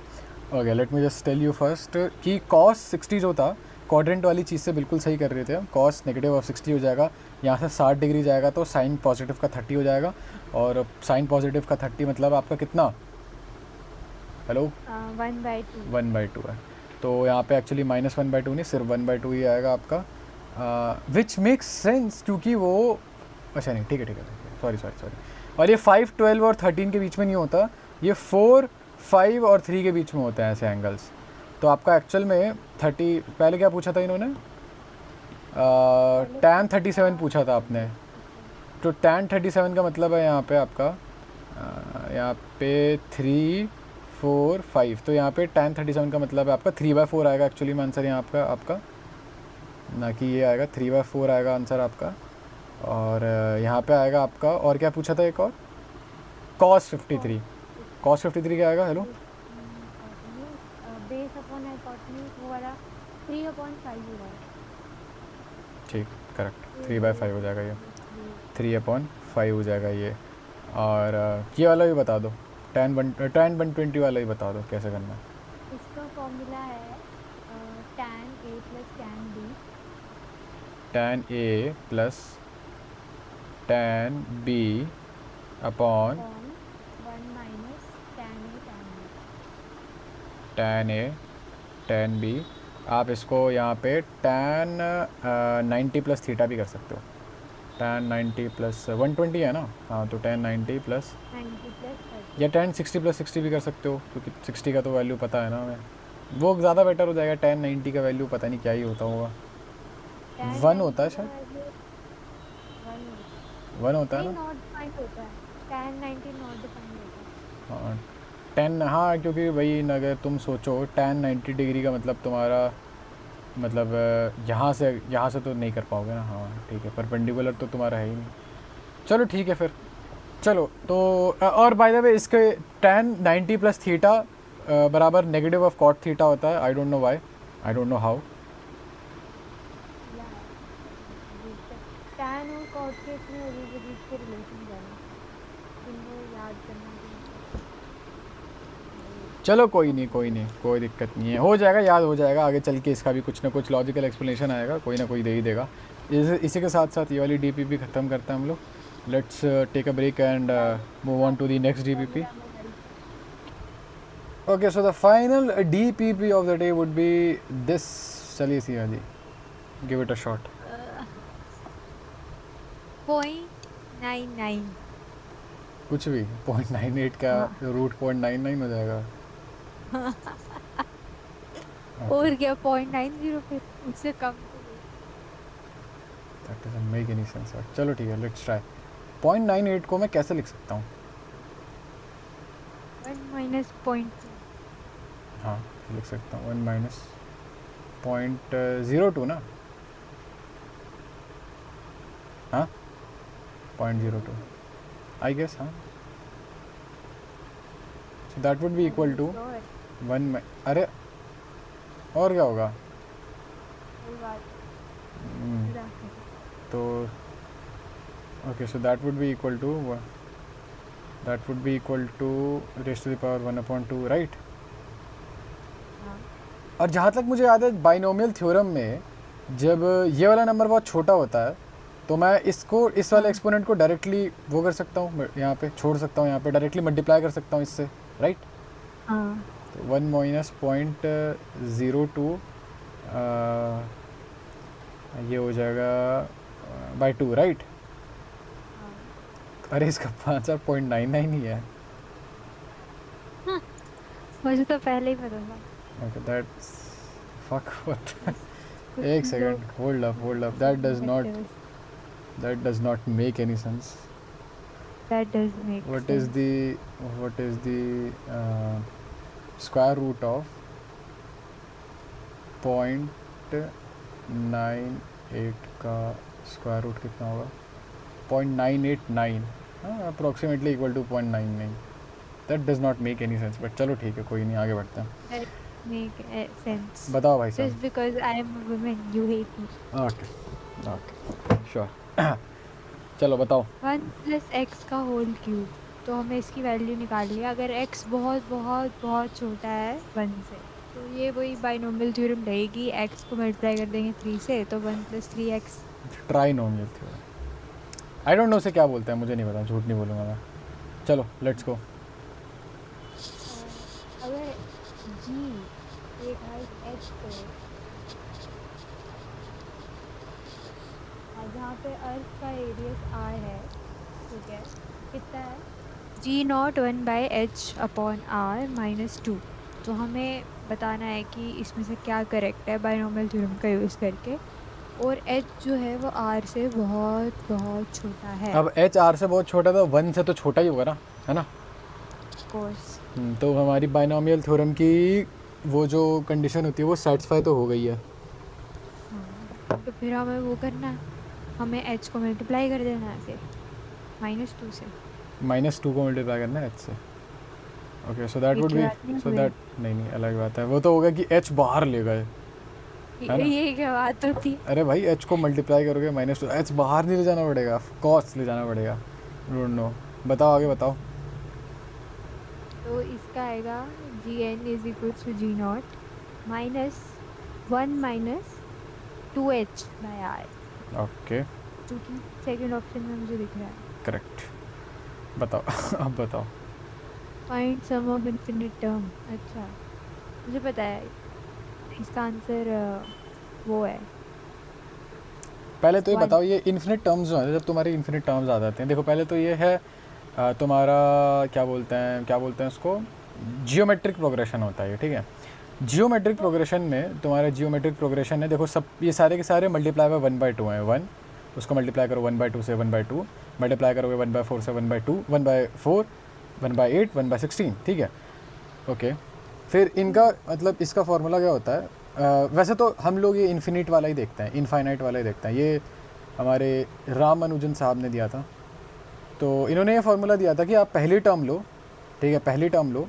Okay, let me just tell you first कि cos 60 जो था, क्वाड्रेंट वाली चीज़ से बिल्कुल सही कर रहे थे हम। cos नेगेटिव ऑफ 60 हो जाएगा, यहाँ से 60 डिग्री जाएगा तो साइन पॉजिटिव का 30 हो जाएगा, और साइन पॉजिटिव का 30 मतलब आपका कितना? हेलो, 1/2। 1/2 है, तो यहाँ पे एक्चुअली -1/2 नहीं, सिर्फ 1/2 ही आएगा आपका, विच मेक्स सेंस, क्योंकि वो, अच्छा नहीं, ठीक है, सॉरी। और ये 5, 12 और 13 के बीच में नहीं होता, ये 4, 5 और 3 के बीच में होते हैं ऐसे एंगल्स। तो आपका एक्चुअल में 30, पहले क्या पूछा था इन्होंने? tan 37 पूछा था आपने, तो tan 37 का मतलब है यहाँ पे आपका, यहाँ पे 3, 4, 5, तो यहाँ पे tan 37 का मतलब है आपका 3/4 आएगा एक्चुअली में आंसर यहाँ आपका, ना कि ये आएगा 3/4 आएगा आंसर आपका। और यहाँ पे आएगा आपका, और क्या पूछा था एक और, cos 53। cos 53 क्या आएगा? हेलो, बेस अपॉन हाइपोटेन्यूज वो वाला 3/5 होगा। ठीक, करेक्ट, 3/5 हो जाएगा ये, 3/5 हो जाएगा ये। और ये वाला भी बता दो, tan 120 वाला भी बता दो कैसे करना है। इसका फॉर्मूला है tan A plus tan B। tan A plus tan B upon 1 minus tan A tan B। tan A tan B। आप इसको यहाँ पे tan 90 प्लस थीटा भी कर सकते हो, tan 90 प्लस 120 है ना, हाँ, तो tan 90 प्लस 90 प्लस 30। या tan 60 प्लस 60 भी कर सकते हो, क्योंकि 60 का तो वैल्यू पता है ना हमें, वो ज़्यादा बेटर हो जाएगा। tan 90 का वैल्यू पता नहीं क्या ही होता होगा, 1 होता है शायद, 1 होता है नहीं ना। नॉट पॉइंट होता है। tan 90 नॉट डिफाइंड होता है। हाँ 10, हाँ क्योंकि भाई अगर तुम सोचो tan 90 डिग्री का मतलब तुम्हारा मतलब यहाँ से तो नहीं कर पाओगे ना। हाँ ठीक है, परपेंडिकुलर तो तुम्हारा है ही नहीं। चलो ठीक है फिर। चलो तो और बाय द वे इसके tan 90 प्लस थीटा बराबर नेगेटिव ऑफ कॉट थीटा होता है। I don't know why, I don't know how. या tan और cot के इतने अजीब अजीब से रिलेशन जाने इनको याद करना भी चलो कोई नहीं, कोई नहीं, कोई दिक्कत नहीं है, हो जाएगा, याद हो जाएगा। आगे चल के इसका भी कुछ ना कुछ लॉजिकल एक्सप्लेनेशन आएगा, कोई ना कोई दे ही देगा। इसी के साथ साथ ये वाली डीपीपी ख़त्म करते हैं हम लोग। Let's take a break and move on to the next DPP. Okay so the final DPP of the day would be this. चलिए Siya ji, give it a shot. 0.99। कुछ भी 0.98 का हाँ रूट 0.99 हो जाएगा। और क्या 0.90 फिर उससे कम तो नहीं। That doesn't make any sense. चलो ठीक है, लेट्स ट्राई। 0.98 को मैं कैसे लिख सकता हूँ? 1 माइनस 0.2। हाँ लिख सकता हूँ 1 माइनस 0.02 ना। हाँ 0.02 आई गेस। हाँ so that would be equal to 1। अरे और क्या होगा? कोई बात हम्म, नहीं। तो okay so that would be equal to raise to the power 1/2, right. हाँ और जहाँ तक मुझे याद है बाइनोमियल थ्योरम में जब ये वाला नंबर बहुत छोटा होता है तो मैं इसको इस वाले हाँ एक्सपोनेंट को डायरेक्टली वो कर सकता हूँ, यहाँ पे छोड़ सकता हूँ, यहाँ पे डायरेक्टली मल्टीप्लाई कर सकता हूँ इससे, राइट। हाँ तो 1 माइनस 0.02 ये हो जाएगा बाई 2, राइट। हाँ अरे इसका आंसर 0.99 ही है। हाँ, मुझे तो पहले ही पता था। Okay that's fuck what. बस कुछ एक लोग सेकंड, होल्ड अप, ऐसे नहीं करते बस। that does not make any sense. That does make what is sense. the what is the square root of 0.98 का स्क्वायर रूट कितना होगा? 0.989, हाँ approximately equal to 0.99। That does not make any sense, but चलो ठीक है, कोई नहीं, आगे बढ़ते हैं। That make sense. बताओ भाई Just साहब। because I am a woman, you hate me. Okay okay sure. चलो बताओ। 1 प्लस एक्स का होल क्यूब। तो हमें इसकी वैल्यू निकालनी है। अगर x बहुत बहुत बहुत छोटा है 1 से तो ये वही बाइनोमियल थ्योरम रहेगी। x को मल्टीप्लाई कर देंगे 3 से तो 1 plus 3x। Trinomial theorem, I don't know उसे क्या बोलते हैं, मुझे नहीं पता, झूठ नहीं बोलूँगा मैं। चलो लेट्स गो। अगर g एक हाइट h पे जहाँ पे अर्थ का एरियस r है, ठीक है, कितना है g0 1/h/r-2। तो हमें बताना है कि इसमें से क्या करेक्ट है बाइनोमियल थ्योरम का यूज़ करके। और h जो है वो r से बहुत बहुत छोटा है। अब एच आर से बहुत छोटा, तो 1 से तो छोटा ही होगा ना, है ना। कोर्स तो हमारी बाइनोमियल थ्योरम की वो जो कंडीशन होती है वो सेटिस्फाई तो हो गई है। हाँ, तो फिर हमें वो करना है, हमें h को मल्टीप्लाई कर देना है फिर -2 से। -2 को मल्टीप्लाई करना है एच से। ओके सो दैट ये वुड क्या बी, बात नहीं सो हुई? दैट नहीं अलग बात है, वो तो होगा कि एच बाहर ले गए, है ना। ये क्या बात होती है? अरे भाई एच को मल्टीप्लाई करोगे -2, एच बाहर नहीं ले जाना पड़ेगा, कॉस्ट ले जाना पड़ेगा। डोंट नो, बताओ आगे बताओ। तो इसका आएगा gn is equal to g0 -1 - 2h/r, okay जो कि सेकंड ऑप्शन में मुझे दिख रहा है। करेक्ट, बताओ। अब बताओ। Find sum of infinite term. अच्छा, मुझे पता है इसका आंसर वो है पहले तो ये 1। बताओ, ये इन्फिनिट टर्म्स जो है, जब तुम्हारे इन्फिनिट टर्म्स आ जाते हैं, देखो पहले तो ये है तुम्हारा क्या बोलते हैं उसको, जियोमेट्रिक प्रोग्रेशन होता है ये, ठीक है। जियोमेट्रिक प्रोग्रेशन में तुम्हारा जियोमेट्रिक प्रोग्रेशन है, देखो सब ये सारे के सारे मल्टीप्लाई बाय 1/2 हैं, 1 उसको मल्टीप्लाई करो 1/2 से 1/2, मल्टीप्लाई करोगे 1/4 से 1/2, 1/4, 1/8, 1/16, ठीक है। ओके, फिर इनका मतलब इसका फॉर्मूला क्या होता है? वैसे तो हम लोग ये इन्फिनिट वाला ही देखते हैं, इनफाइनाइट वाला ही देखते हैं। ये हमारे रामानुजन साहब ने दिया था। तो इन्होंने ये फार्मूला दिया था कि आप पहली टर्म लो, ठीक है, पहली टर्म लो,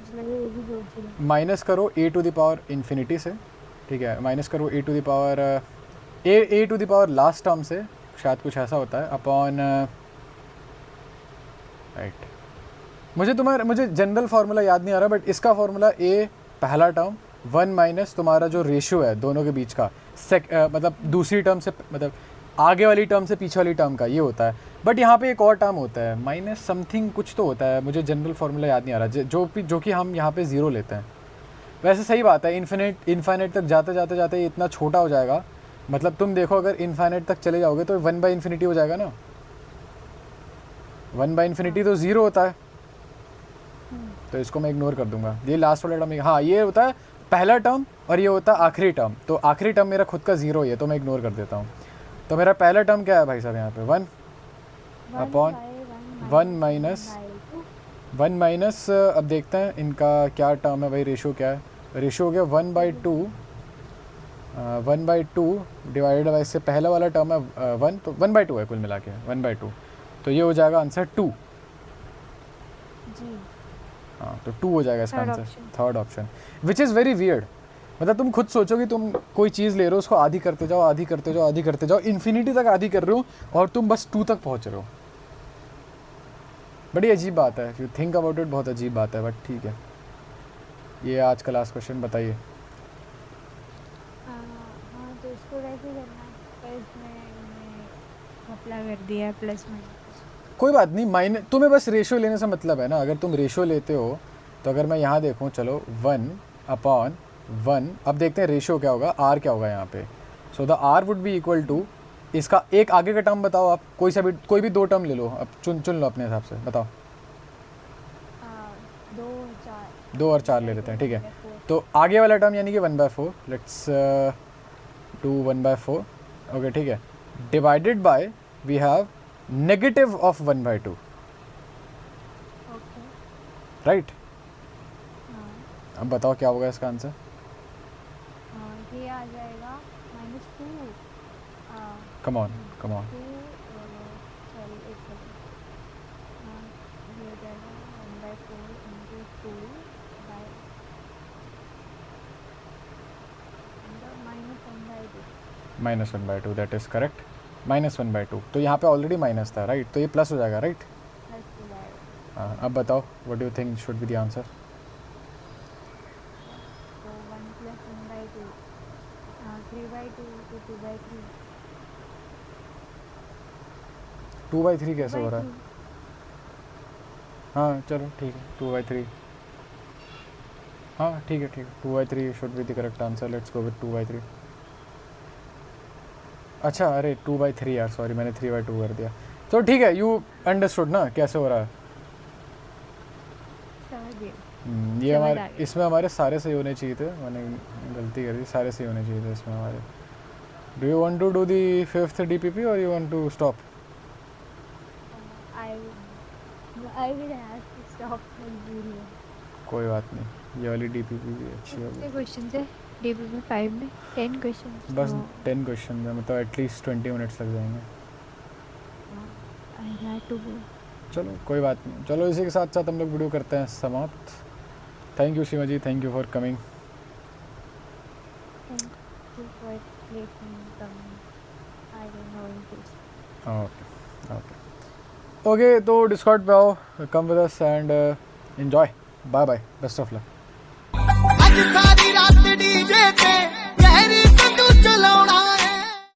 माइनस करो a to the power infinity से, ठीक है, माइनस करो a to the power a to the power last term से, शायद कुछ ऐसा होता है, अपॉन राइट। मुझे जनरल फार्मूला याद नहीं आ रहा, बट इसका फार्मूला a पहला टर्म 1 माइनस तुम्हारा जो रेशियो है दोनों के बीच का, मतलब दूसरी टर्म से, मतलब आगे वाली टर्म से पीछे वाली टर्म का, ये होता है। बट यहाँ पे एक और टर्म होता है माइनस समथिंग कुछ तो होता है, मुझे जनरल फार्मूला याद नहीं आ रहा, जो कि हम यहाँ पे ज़ीरो लेते हैं। वैसे सही बात है, इन्फाइनाइट तक जाते ये इतना छोटा हो जाएगा, मतलब तुम देखो अगर इन्फाइनाइट तक चले जाओगे तो 1/∞ हो जाएगा ना, 1/∞ तो ज़ीरो होता है, तो इसको मैं इग्नोर कर दूंगा। ये लास्ट वाला टर्म, हाँ ये होता है पहला टर्म और ये होता है आखिरी टर्म, तो आखिरी टर्म मेरा खुद का ज़ीरो ही है, तो मैं इग्नोर कर देता हूँ। तो मेरा पहला टर्म क्या है भाई साहब यहाँ पे 1 अपॉन 1 माइनस अब देखते हैं इनका क्या टर्म है भाई, रेशो क्या है, रेशो हो गया 1/2, 1/2 डिवाइडेड बाई, इससे पहला वाला टर्म है 1, तो 1/2 है कुल मिला के 1/2, तो ये हो जाएगा आंसर 2 जी। हाँ, तो 2 हो जाएगा इसका answer, third option, which is very weird. मतलब तुम खुद सोचो कि तुम कोई चीज़ ले रहे हो, उसको आधी करते जाओ, आधी करते जाओ, आधी करते जाओ, इन्फिनिटी तक आधी कर रहे हो और तुम बस 2 तक पहुंच रहे हो। बड़ी अजीब बात है, यू थिंक अबाउट इट, बहुत अजीब बात है, बट ठीक है। ये आज का लास्ट क्वेश्चन बताइए। हाँ, तो इसको वैसे करना है, पर इसमें घपला कर दिया है प्लस माइनस। कोई बात नहीं, माइनस तुम्हें बस रेशियो लेने से मतलब है ना। अगर तुम रेशियो लेते हो तो अगर मैं यहाँ देखूँ, चलो 1/1, अब देखते हैं रेशियो क्या होगा, r क्या होगा यहाँ पे। So the r would be equal to, इसका एक आगे का टर्म बताओ आप, कोई भी 2 टर्म ले लो, अब चुन लो अपने हिसाब से, बताओ। 2 और 4 ले लेते हैं, ठीक है। तो आगे वाला टर्म यानी कि 1/4, लेट्स डू 1/4, ओके ठीक है, divided by we have negative of 1/2, right. अब बताओ क्या होगा इसका आंसर। ये आ जाएगा -2, कम ऑन 2, सॉरी एक सेकंड, ये हो जाएगा 1/4 into 2 by -1/2, that is correct, -1/2, तो यहाँ पे ऑलरेडी माइनस था, राइट, तो ये प्लस हो जाएगा, राइट। हाँ, अब बताओ what do you think should be the answer. तो 1 + 1/2, 3/2 to 2/3, 2/3 कैसे हो रहा है? हाँ चलो ठीक है, 2/3, हाँ ठीक है 2/3 should be the correct answer, let's go with 2/3। अच्छा अरे 2/3 यार, सॉरी मैंने 3/2 कर दिया, तो ठीक है, यू अंडरस्टूड ना कैसे हो रहा है। ये हमारे इसमें हमारे सारे सही होने चाहिए थे, मैंने गलती कर दी, सारे सही होने चाहिए थे इसमें हमारे। Do you want to do the 5th DPP और you want to stop? I will have to stop the video. कोई बात नहीं, ये वाली DPP भी अच्छी होगी। कितने क्वेश्चन है DPP 5 में? 10 क्वेश्चन, बस 10 क्वेश्चन है, मतलब एटलीस्ट 20 मिनट्स लग जाएंगे। I had to go. चलो कोई बात नहीं, चलो इसी के साथ साथ हम लोग वीडियो करते हैं समाप्त। Thank you Seema ji, thank you for coming. Thank you for letting me come. I don't know English. Okay तो डिस्कॉर्ड पे आओ, come with us and enjoy, bye bye, best of luck. आज सारी रात डीजे पे